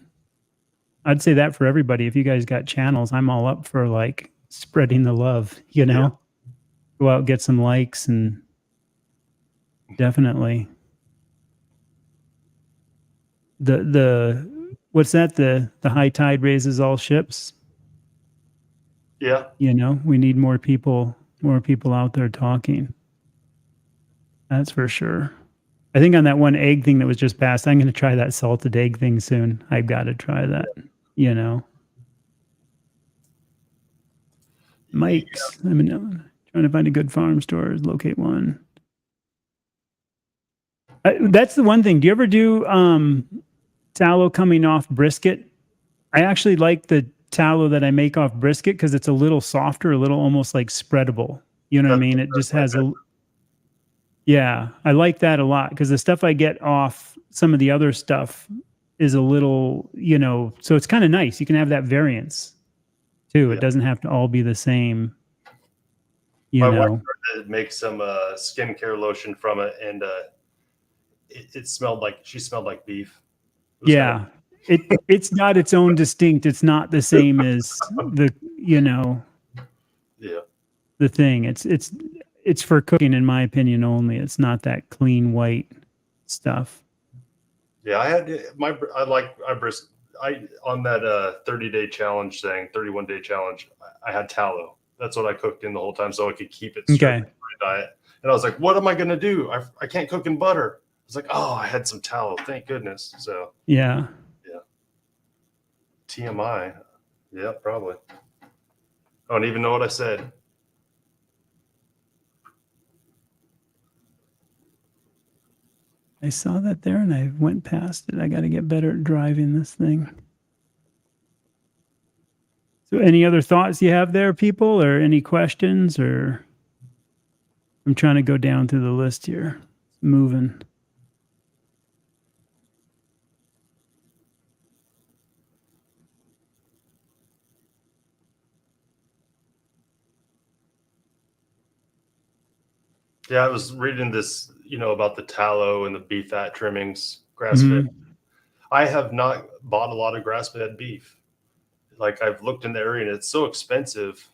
I'd say that for everybody. If you guys got channels, I'm all up for like spreading the love, you know, go out, get some likes, and definitely the what's that? The high tide raises all ships. Yeah. You know, we need more people out there talking. That's for sure. I think on that one egg thing that was just passed, I'm going to try that salted egg thing soon. I've got to try that, you know. Mike's. I mean, trying to find a good farm store. Locate one. That's the one thing. Do you ever do tallow coming off brisket? I actually like the tallow that I make off brisket because it's a little softer, a little almost like spreadable. You know what I mean? It just has a... Yeah, I like that a lot because the stuff I get off some of the other stuff is a little, you know, so it's kind of nice. You can have that variance too. It doesn't have to all be the same. My wife started to make some skincare lotion from it, and she smelled like beef. Yeah. it's got its own distinct. It's not the same as the Yeah. the thing. It's for cooking, in my opinion, only. It's not that clean white stuff. Yeah, I on that 30-day challenge thing, 31-day challenge, I had tallow. That's what I cooked in the whole time so I could keep it straight in my diet. And I was like, what am I going to do? I can't cook in butter. I was like, oh, I had some tallow. Thank goodness. So yeah. TMI. Yeah, probably. I don't even know what I said. I saw that there and I went past it. I got to get better at driving this thing. So any other thoughts you have there, people, or any questions? Or I'm trying to go down through the list here. It's moving. Yeah, I was reading this, about the tallow and the beef fat trimmings, grass-fed. I have not bought a lot of grass-fed beef. Like, I've looked in the area and it's so expensive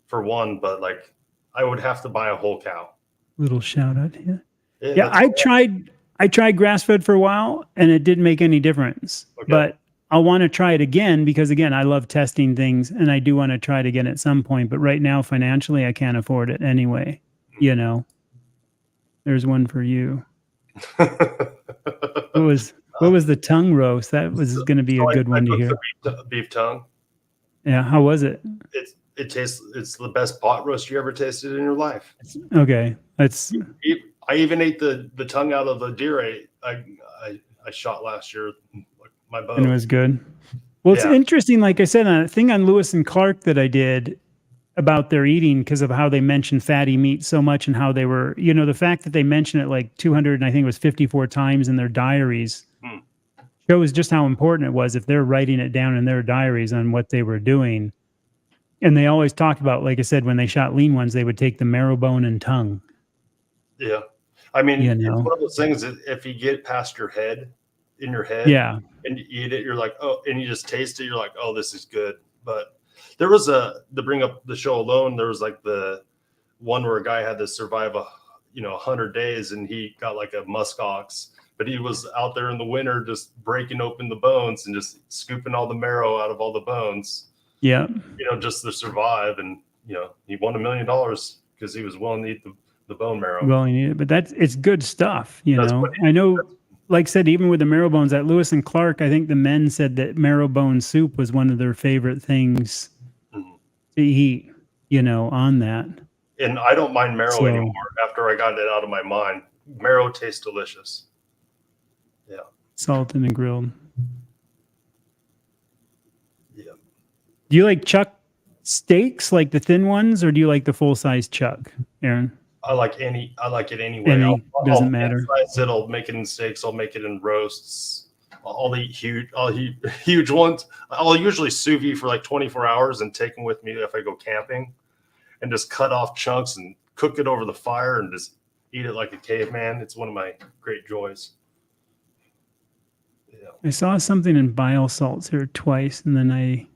for one, but like I would have to buy a whole cow. Little shout out here. Yeah, I tried grass-fed for a while and it didn't make any difference. Okay. But I want to try it again because, again, I love testing things and I do want to try it again at some point. But right now, financially, I can't afford it anyway. There's one for you. What was the tongue roast? That was going to be a good one to hear. Beef tongue. Yeah, how was it? It's the best pot roast you ever tasted in your life. Okay, I even ate the tongue out of the deer I shot last year. My bow. And it was good. Well, it's interesting. Like I said, a thing on Lewis and Clark that I did about their eating because of how they mentioned fatty meat so much and how they were, the fact that they mentioned it like 200 and I think it was 54 times in their diaries shows just how important it was if they're writing it down in their diaries on what they were doing. And they always talked about, like I said, when they shot lean ones, they would take the marrow bone and tongue. Yeah. I mean, it's one of those things that if you get past in your head and you eat it, you're like, oh, and you just taste it, you're like, oh, this is good. But there was to bring up the show alone, there was like the one where a guy had to survive 100 days and he got like a muskox, but he was out there in the winter just breaking open the bones and just scooping all the marrow out of all the bones. Yeah. Just to survive. And, he won $1 million because he was willing to eat the bone marrow. Willing to eat it, but it's good stuff, I know, like I said, even with the marrow bones at Lewis and Clark, I think the men said that marrow bone soup was one of their favorite things to eat, on that. And I don't mind marrow anymore after I got it out of my mind. Marrow tastes delicious. Yeah. Salted and grilled. Yeah. Do you like chuck steaks, like the thin ones, or do you like the full-size chuck, Aaron? I like it anyway. Doesn't matter. I'll make it in steaks. I'll make it in roasts. I'll eat huge ones. I'll usually sous vide for like 24 hours and take them with me if I go camping, and just cut off chunks and cook it over the fire and just eat it like a caveman. It's one of my great joys. Yeah. I saw something in bile salts here twice, and then I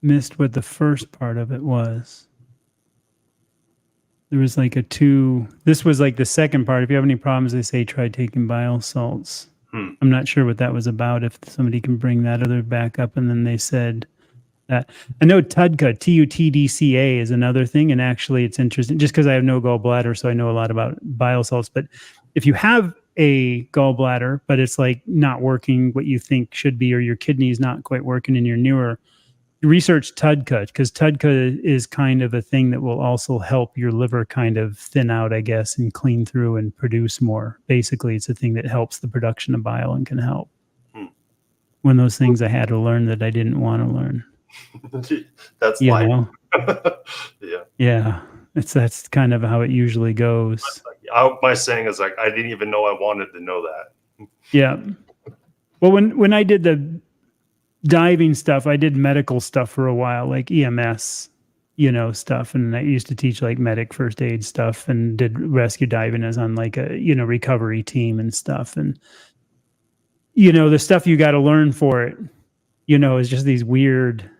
missed what the first part of it was. There was like this was like the second part. If you have any problems, they say try taking bile salts. I'm not sure what that was about, if somebody can bring that other back up. And then they said that I know TUDCA, TUTDCA is another thing. And actually it's interesting just because I have no gallbladder. So I know a lot about bile salts, but if you have a gallbladder, but it's like not working what you think should be, or your kidney is not quite working and you're newer, research TUDCA, because TUDCA is kind of a thing that will also help your liver kind of thin out, I guess, and clean through and produce more. Basically, it's a thing that helps the production of bile and can help. One of those things I had to learn that I didn't want to learn. That's life. Yeah. That's kind of how it usually goes. My saying is like, I didn't even know I wanted to know that. Yeah. Well, when I did the diving stuff, I did medical stuff for a while, like EMS, stuff. And I used to teach like medic first aid stuff and did rescue diving as on like a, recovery team and stuff. And, the stuff you got to learn for it, is just these weird,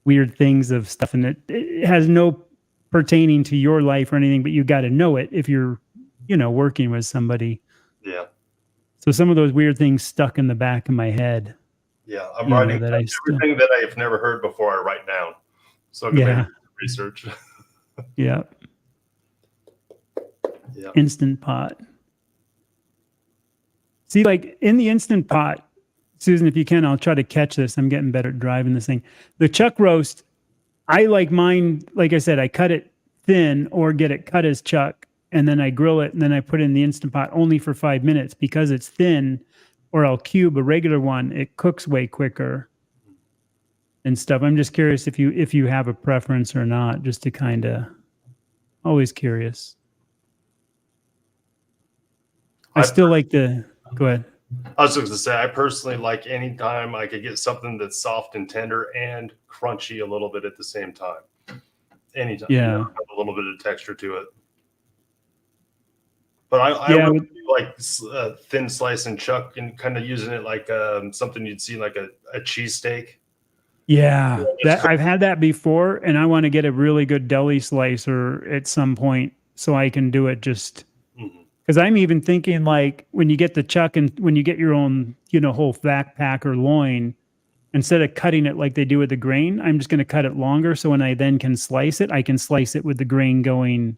weird things of stuff. And it has no pertaining to your life or anything, but you got to know it if you're, working with somebody. Yeah. So some of those weird things stuck in the back of my head. Yeah. I'm writing that everything that I have never heard before. I write down. So I can make research. Yeah. Yeah. Instant Pot. See, like in the Instant Pot, Susan, if you can, I'll try to catch this. I'm getting better at driving this thing. The chuck roast, I like mine, like I said, I cut it thin or get it cut as chuck, and then I grill it, and then I put it in the Instant Pot only for 5 minutes because it's thin, or I'll cube a regular one. It cooks way quicker and stuff. I'm just curious if you have a preference or not, just to kind of, always curious. I still like the, go ahead. I was just going to say, I personally like anytime I could get something that's soft and tender and crunchy a little bit at the same time. Anytime. Yeah. Have a little bit of texture to it. But I really like thin slice and chuck, and kind of using it like something you'd see like a cheesesteak. Yeah, I've had that before, and I want to get a really good deli slicer at some point so I can do it just because I'm even thinking like when you get the chuck and when you get your own, whole backpack or loin, instead of cutting it like they do with the grain, I'm just going to cut it longer. So when I then can slice it, I can slice it with the grain going,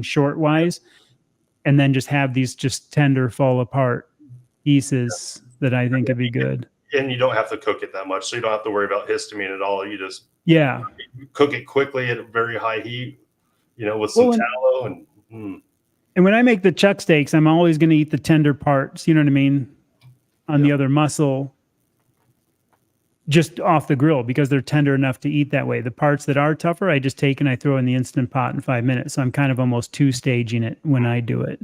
short wise, and then just have these just tender fall apart pieces that I think would be good. And you don't have to cook it that much, so you don't have to worry about histamine at all. You just cook it quickly at a very high heat, with some tallow and. And when I make the chuck steaks, I'm always going to eat the tender parts. You know what I mean? On the other muscle, just off the grill because they're tender enough to eat that way. The parts that are tougher, I just take and I throw in the Instant Pot in 5 minutes. So I'm kind of almost two-staging it when I do it.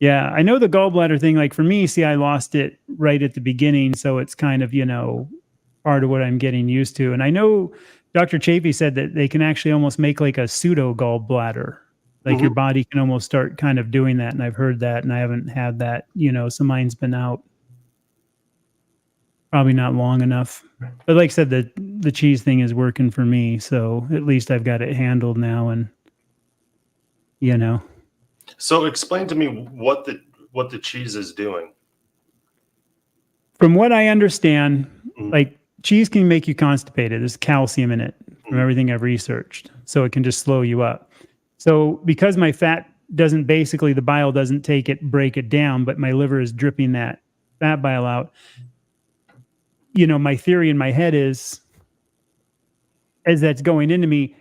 Yeah, I know the gallbladder thing, like for me, see, I lost it right at the beginning. So it's kind of, part of what I'm getting used to. And I know Dr. Chafee said that they can actually almost make like a pseudo gallbladder. Like your body can almost start kind of doing that. And I've heard that, and I haven't had that, so mine's been out probably not long enough. But like I said, the cheese thing is working for me. So at least I've got it handled now. And, So explain to me what the cheese is doing. From what I understand, like cheese can make you constipated. There's calcium in it from everything I've researched. So it can just slow you up. So because my fat doesn't basically, the bile doesn't break it down, but my liver is dripping that fat bile out. My theory in my head is as that's going into me,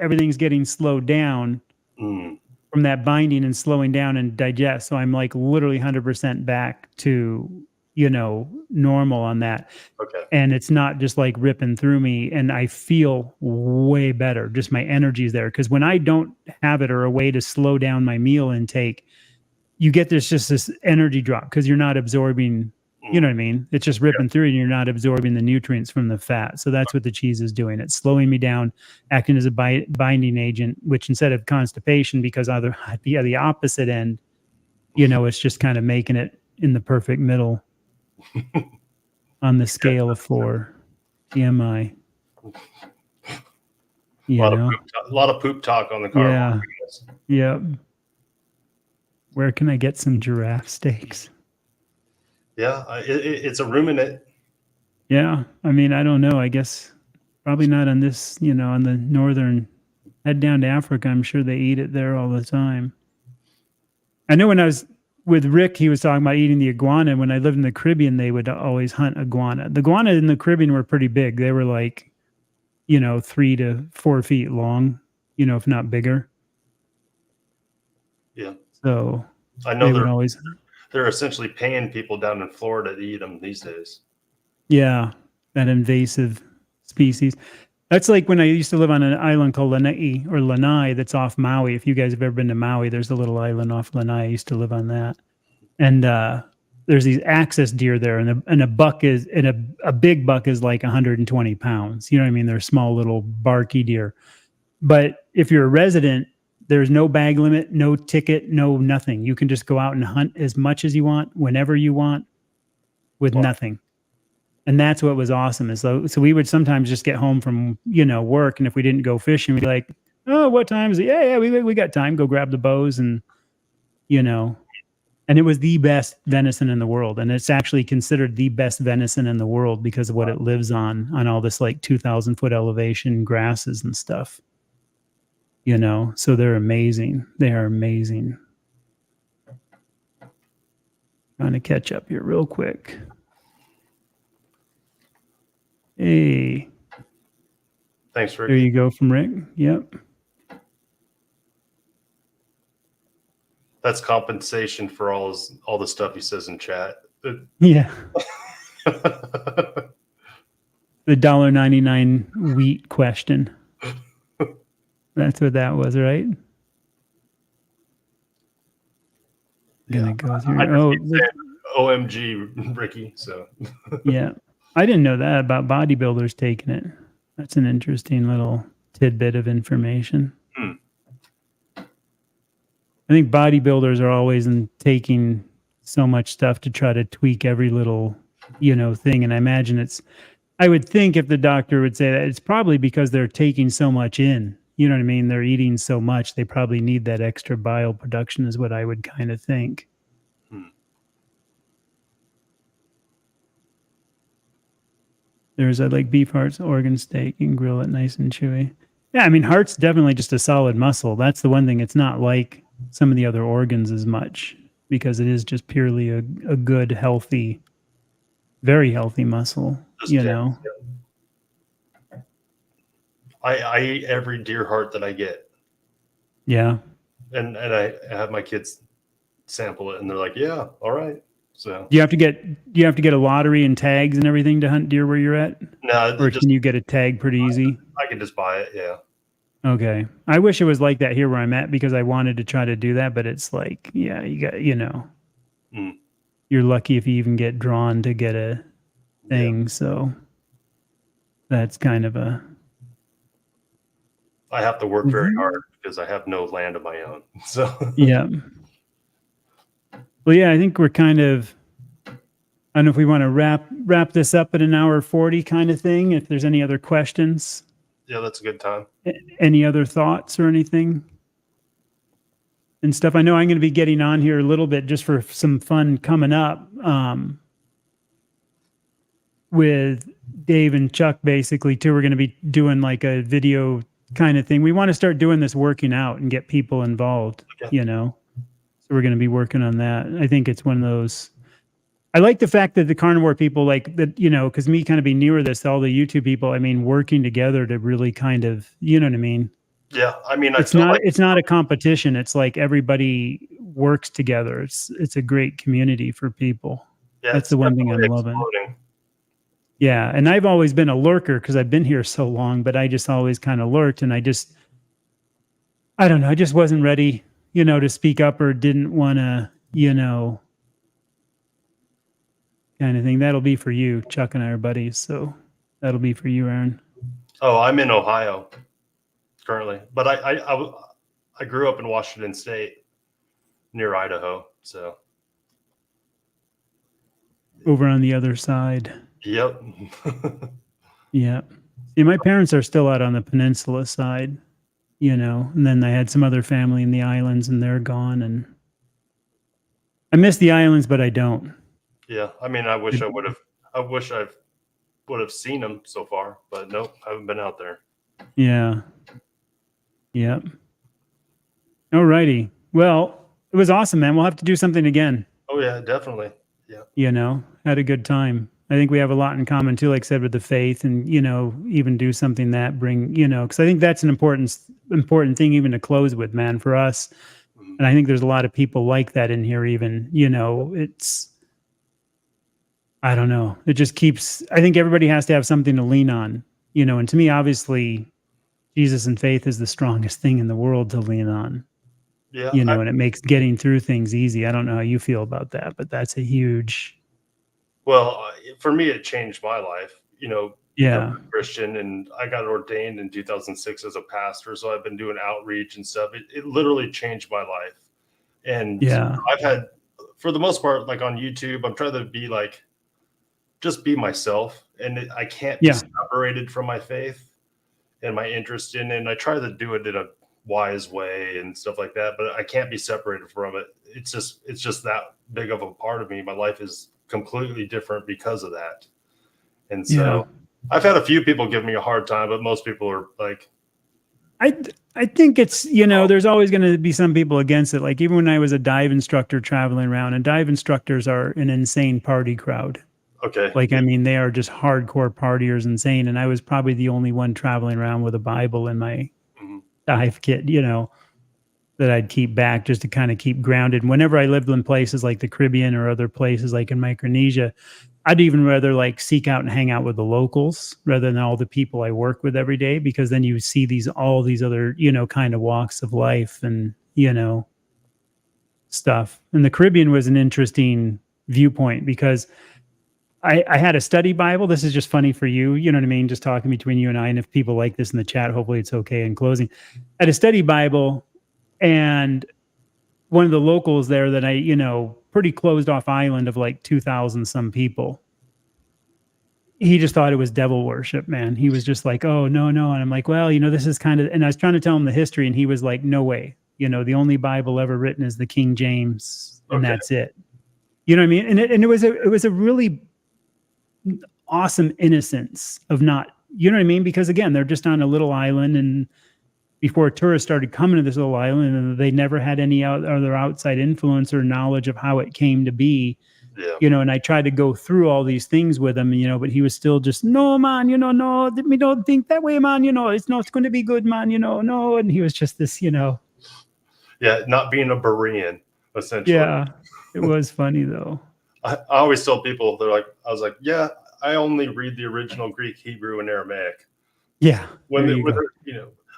everything's getting slowed down from that binding and slowing down and digest. So I'm like literally 100% back to, normal on that. Okay. And it's not just like ripping through me, and I feel way better. Just my energy's there. Because when I don't have it or a way to slow down my meal intake, you get this energy drop because you're not absorbing, you know what I mean? It's just ripping through and you're not absorbing the nutrients from the fat. So that's what the cheese is doing. It's slowing me down, acting as a binding agent, which instead of constipation, because I'd be at the opposite end, it's just kind of making it in the perfect middle. On the scale of 4 TMI. A lot of poop talk on the Carnivore. Yeah. Where can I get some giraffe steaks? Yeah, it's a ruminant. Yeah, I mean, I don't know. I guess probably not on this, on the northern, head down to Africa. I'm sure they eat it there all the time. I know when I was with Rick, he was talking about eating the iguana. When I lived in the Caribbean, they would always hunt iguana. The iguana in the Caribbean were pretty big. They were like, 3 to 4 feet long, if not bigger. Yeah. So I know they're essentially paying people down in Florida to eat them these days. Yeah, that invasive species. That's like when I used to live on an island called Lanai that's off Maui. If you guys have ever been to Maui, there's a little island off Lanai. I used to live on that. And there's these axis deer there, and a buck is, and a big buck is like 120 pounds. You know what I mean? They're small little barky deer. But if you're a resident, There's no bag limit, no ticket, no nothing. You can just go out and hunt as much as you want, whenever you want, with Wow. nothing. And that's what was awesome. Is so we would sometimes just get home from work, and if we didn't go fishing, we'd be like, "Oh, what time is it? Yeah, we got time. Go grab the bows and you know." And it was the best venison in the world, and it's actually considered the best venison in the world because of what it lives on all this like 2,000-foot elevation grasses and stuff. So they're amazing. They are amazing. Trying to catch up here real quick. Hey, Thanks, Rick. there you go from Rick. Yep. That's compensation for all the stuff he says in chat. Yeah. The $1.99 wheat question. That's what that was, right? Gonna go through. OMG, Ricky. So yeah, I didn't know that about bodybuilders taking it. That's an interesting little tidbit of information. I think bodybuilders are always taking so much stuff to try to tweak every little, thing. And I imagine I would think if the doctor would say that, it's probably because they're taking so much in. You know what I mean? They're eating so much. They probably need that extra bile production is what I would kind of think. There's I like beef hearts, organ steak. You can grill it nice and chewy. Yeah, I mean, heart's definitely just a solid muscle. That's the one thing. It's not like some of the other organs as much because it is just purely a good, healthy, very healthy muscle, I eat every deer heart that I get. Yeah. And I have my kids sample it and they're like, yeah, all right. So do you have to get a lottery and tags and everything to hunt deer where you're at? No, or can you get a tag pretty easy? I can just buy it, yeah. Okay. I wish it was like that here where I'm at because I wanted to try to do that, but it's like, yeah, you got, you're lucky if you even get drawn to get a thing. Yeah. So that's kind of I have to work very hard because I have no land of my own. So yeah. Well, yeah, I think we're kind of, I don't know if we want to wrap this up at an hour 40 kind of thing. If there's any other questions. Yeah, that's a good time. Any other thoughts or anything and stuff? I know I'm going to be getting on here a little bit just for some fun coming up with Dave and Chuck, basically, too. We're going to be doing like a video kind of thing. We want to start doing this working out and get people involved, So we're going to be working on that. I think it's one of those. I like the fact that the carnivore people like that, because me kind of being newer to this, all the YouTube people, I mean, working together to really kind of, you know what I mean? Yeah. I mean, it's not a competition. It's like everybody works together. It's a great community for people. Yeah, that's the one thing I'm loving. Yeah. And I've always been a lurker because I've been here so long, but I just always kind of lurked and I don't know. I just wasn't ready, to speak up or didn't want to, kind of thing. That'll be for you. Chuck and I are buddies, so that'll be for you, Aaron. Oh, I'm in Ohio currently, but I grew up in Washington State near Idaho, so over on the other side. Yep. Yeah. See, my parents are still out on the peninsula side, and then I had some other family in the islands, and they're gone, and I miss the islands, but I don't. Yeah, I mean, I wish I would have seen them so far, but nope, I haven't been out there. Yeah. Yep. All righty. Well, it was awesome, man. We'll have to do something again. Oh yeah, definitely. Yeah. Had a good time. I think we have a lot in common too, like I said, with the faith and, even do something that because I think that's an important thing even to close with, man, for us. Mm-hmm. And I think there's a lot of people like that in here even, I don't know. It just I think everybody has to have something to lean on, and to me, obviously, Jesus and faith is the strongest thing in the world to lean on. Yeah. And it makes getting through things easy. I don't know how you feel about that, but that's a huge. Well, for me, it changed my life, Yeah. Christian, and I got ordained in 2006 as a pastor. So I've been doing outreach and stuff. It literally changed my life. And Yeah. I've had, for the most part, like on YouTube, I'm trying to be like, just be myself. And I can't be separated from my faith and my interest in it. And I try to do it in a wise way and stuff like that, but I can't be separated from it. It's just that big of a part of me. My life is completely different because of that. And so I've had a few people give me a hard time, but most people are like, I think it's, there's always going to be some people against it. Like even when I was a dive instructor traveling around, and dive instructors are an insane party crowd. okay. Like, I mean, they are just hardcore partiers, insane. And I was probably the only one traveling around with a Bible in my dive kit, that I'd keep back just to kind of keep grounded. And whenever I lived in places like the Caribbean or other places like in Micronesia, I'd even rather like seek out and hang out with the locals rather than all the people I work with every day, because then you see all these other, kind of walks of life and, stuff. And the Caribbean was an interesting viewpoint because I had a study Bible. This is just funny for you. You know what I mean? Just talking between you and I. And if people like this in the chat, hopefully it's okay in closing. I had a study Bible, and one of the locals there that pretty closed off island of like 2,000 some people, he just thought it was devil worship, man. He was just like, oh, no. And I'm like, well, this is kind of, and I was trying to tell him the history, and he was like, no way. The only Bible ever written is the King James, and that's it. You know what I mean? And it was a really awesome innocence of not, you know what I mean? Because again, they're just on a little island, and before tourists started coming to this little island, and they never had any other outside influence or knowledge of how it came to be. And I tried to go through all these things with him, but he was still just, no, man, no, we don't think that way, man, it's going to be good, man, no. And he was just this, Yeah, not being a Berean, essentially. Yeah, it was funny, though. I always tell people, I was like, yeah, I only read the original Greek, Hebrew, and Aramaic. Yeah.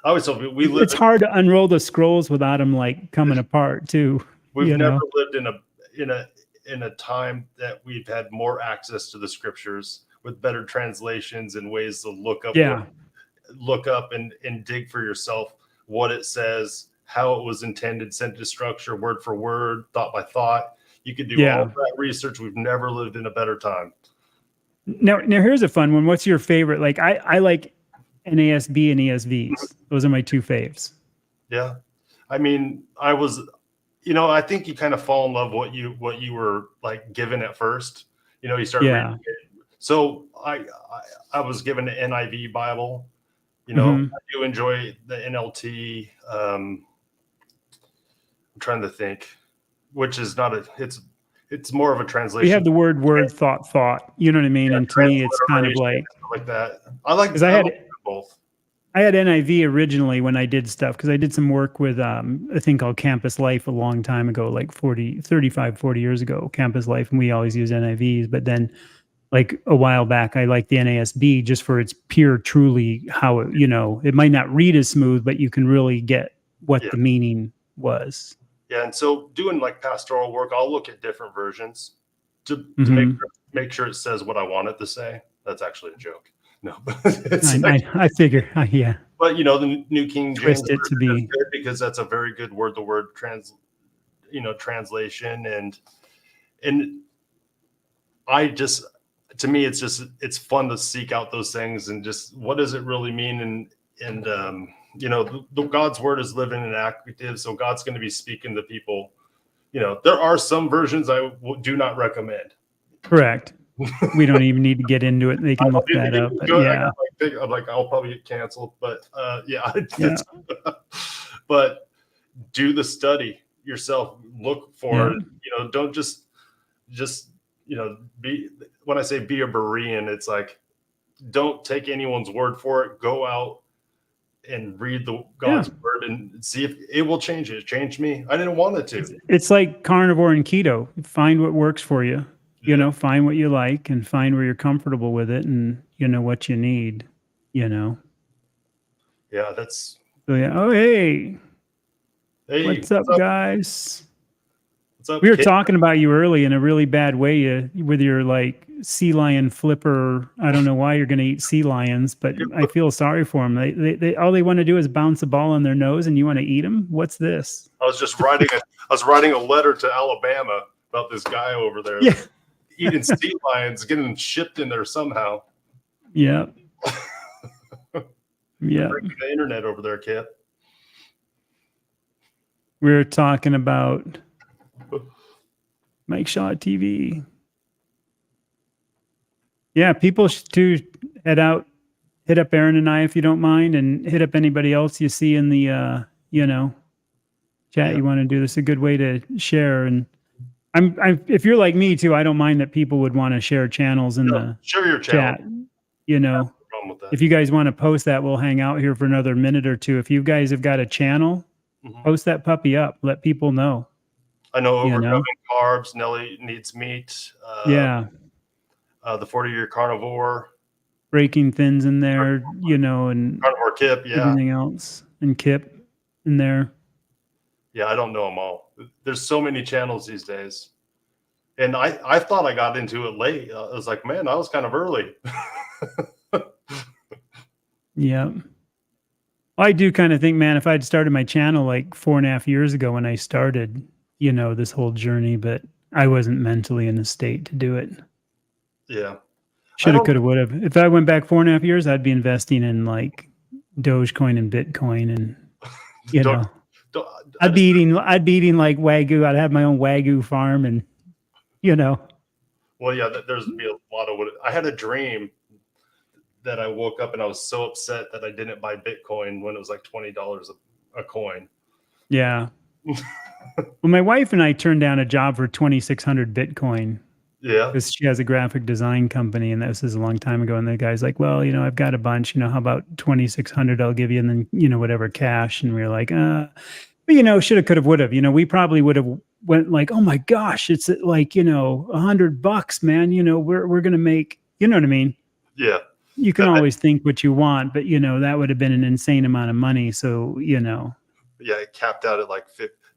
I always tell people, it's hard to unroll the scrolls without them like coming apart too. We've never lived in a time that we've had more access to the scriptures with better translations and ways to look up and dig for yourself what it says, how it was intended, sentence structure, word for word, thought by thought. You could do all that research. We've never lived in a better time. Now here's a fun one. What's your favorite? Like I like NASB and ESVs. Those are my two faves. Yeah. I mean, I think you kind of fall in love what you were like given at first. You start reading it. So I was given an NIV Bible. I do enjoy the NLT. I'm trying to think, which is not it's more of a translation. We have the word thought. You know what I mean? And to me, it's kind of like that. I like because I had both. I had NIV originally when I did stuff, because I did some work with a thing called Campus Life a long time ago, like 35, 40 years ago, Campus Life, and we always use NIVs. But then like a while back, I like the NASB just for its pure, truly how it, it might not read as smooth, but you can really get what the meaning was. Yeah, and so doing like pastoral work, I'll look at different versions to make sure it says what I want it to say. That's actually a joke. No, but I figure, yeah. But the New King James twist it to be, because that's a very good word-to-word translation, and I just, to me, it's fun to seek out those things and just what does it really mean, and the God's word is living and active, so God's going to be speaking to people. There are some versions I do not recommend. Correct. We don't even need to get into it. They can look that up. But yeah. I'm like, I'll probably get canceled. But but do the study yourself. Look for it. Don't just be. When I say be a Berean, it's like don't take anyone's word for it. Go out and read God's word and see if it will change it. It changed me. I didn't want it to. It's like carnivore and keto. Find what works for you. Find what you like and find where you're comfortable with it, and what you need, Yeah, that's. So yeah. Oh, hey. Hey, what's up, guys? What's up, We were kid? talking about you early in a really bad way with your like sea lion flipper. I don't know why you're going to eat sea lions, but I feel sorry for them. They all they want to do is bounce a ball on their nose, and you want to eat them. What's this? I was writing a letter to Alabama about this guy over there Yeah. eating sea lions, getting them shipped in there somehow. Yeah. Yeah. Breaking the internet over there, kid. We were talking about Mike Shaw TV. Yeah, people should head out, hit up Aaron and I if you don't mind, and hit up anybody else you see in the chat. You want to do this, a good way to share. And I'm if you're like me too, I don't mind that people would want to share channels in the share your channel. chat. You know, With that. if you guys want to post that, we'll hang out here for another minute or two. If you guys have got a channel, post that puppy up. Let people know. I know overcoming carbs. Nelly needs meat. Yeah. The 40-year carnivore. Breaking Thins in there, and Carnivore Kip, yeah. everything else, and Kip in there. Yeah, I don't know them all. There's so many channels these days. And I thought I got into it late. I was like, man, I was kind of early. Yeah. I do kind of think, man, if I'd started my channel like 4.5 years ago when I started, this whole journey, but I wasn't mentally in a state to do it. Yeah. Should have, could have, would have. If I went back 4.5 years, I'd be investing in like Dogecoin and Bitcoin, and I'd be eating like Wagyu. I'd have my own Wagyu farm, and Well, yeah, there's be a lot of what I had a dream that I woke up and I was so upset that I didn't buy Bitcoin when it was like $20 a coin. Yeah. Well, my wife and I turned down a job for 2,600 Bitcoin. Yeah. Because she has a graphic design company, and this is a long time ago. And the guy's like, well, I've got a bunch, how about 2,600 I'll give you, and then, whatever cash. And we were like, but shoulda, coulda, woulda. We probably would have went like, oh my gosh, it's like, $100, man. We're going to make, you know what I mean? Yeah. You can always think what you want, but that would have been an insane amount of money. So, Yeah, it capped out at like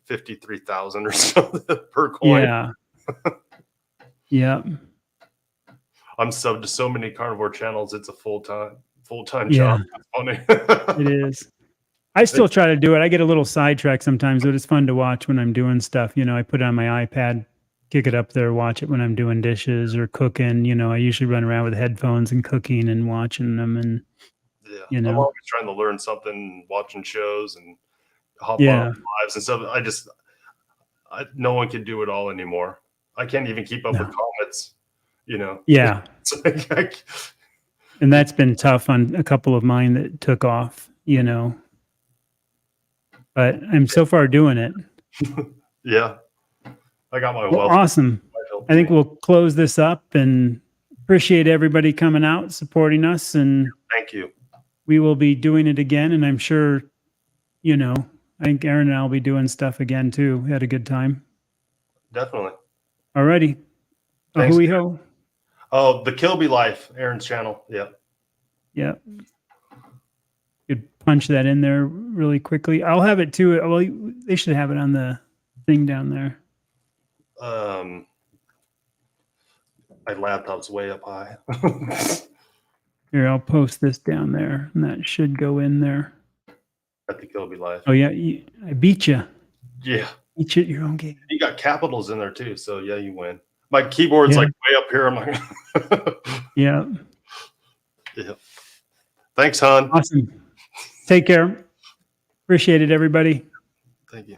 53,000 or something per coin. Yeah. Yeah. I'm subbed to so many carnivore channels. It's a full-time Yeah. job. It's funny. It is. I still try to do it. I get a little sidetracked sometimes, but it's fun to watch when I'm doing stuff. I put it on my iPad, kick it up there, watch it when I'm doing dishes or cooking. I usually run around with headphones and cooking and watching them. And yeah, I'm always trying to learn something, watching shows and hop on lives and stuff. No one can do it all anymore. I can't even keep up with comments. Yeah. It's like, and that's been tough on a couple of mine that took off. But I'm so far doing it. Yeah. I got my well, awesome. I think we'll close this up and appreciate everybody coming out, supporting us. And thank you. We will be doing it again. And I'm sure, I think Aaron and I will be doing stuff again too. We had a good time. Definitely. All righty. Ahui-ho. Oh, the Kilby Life, Aaron's channel. Yeah. Yeah. You'd punch that in there really quickly. I'll have it too. Well, they should have it on the thing down there. My laptop's way up high. Here, I'll post this down there, and that should go in there. At the Kilby Life. Oh yeah, I beat you. Yeah. Beat you at your own game. You got capitals in there too, so yeah, you win. My keyboard's like way up here. I'm like, yeah. Yeah. Thanks, hon. Awesome. Take care. Appreciate it, everybody. Thank you.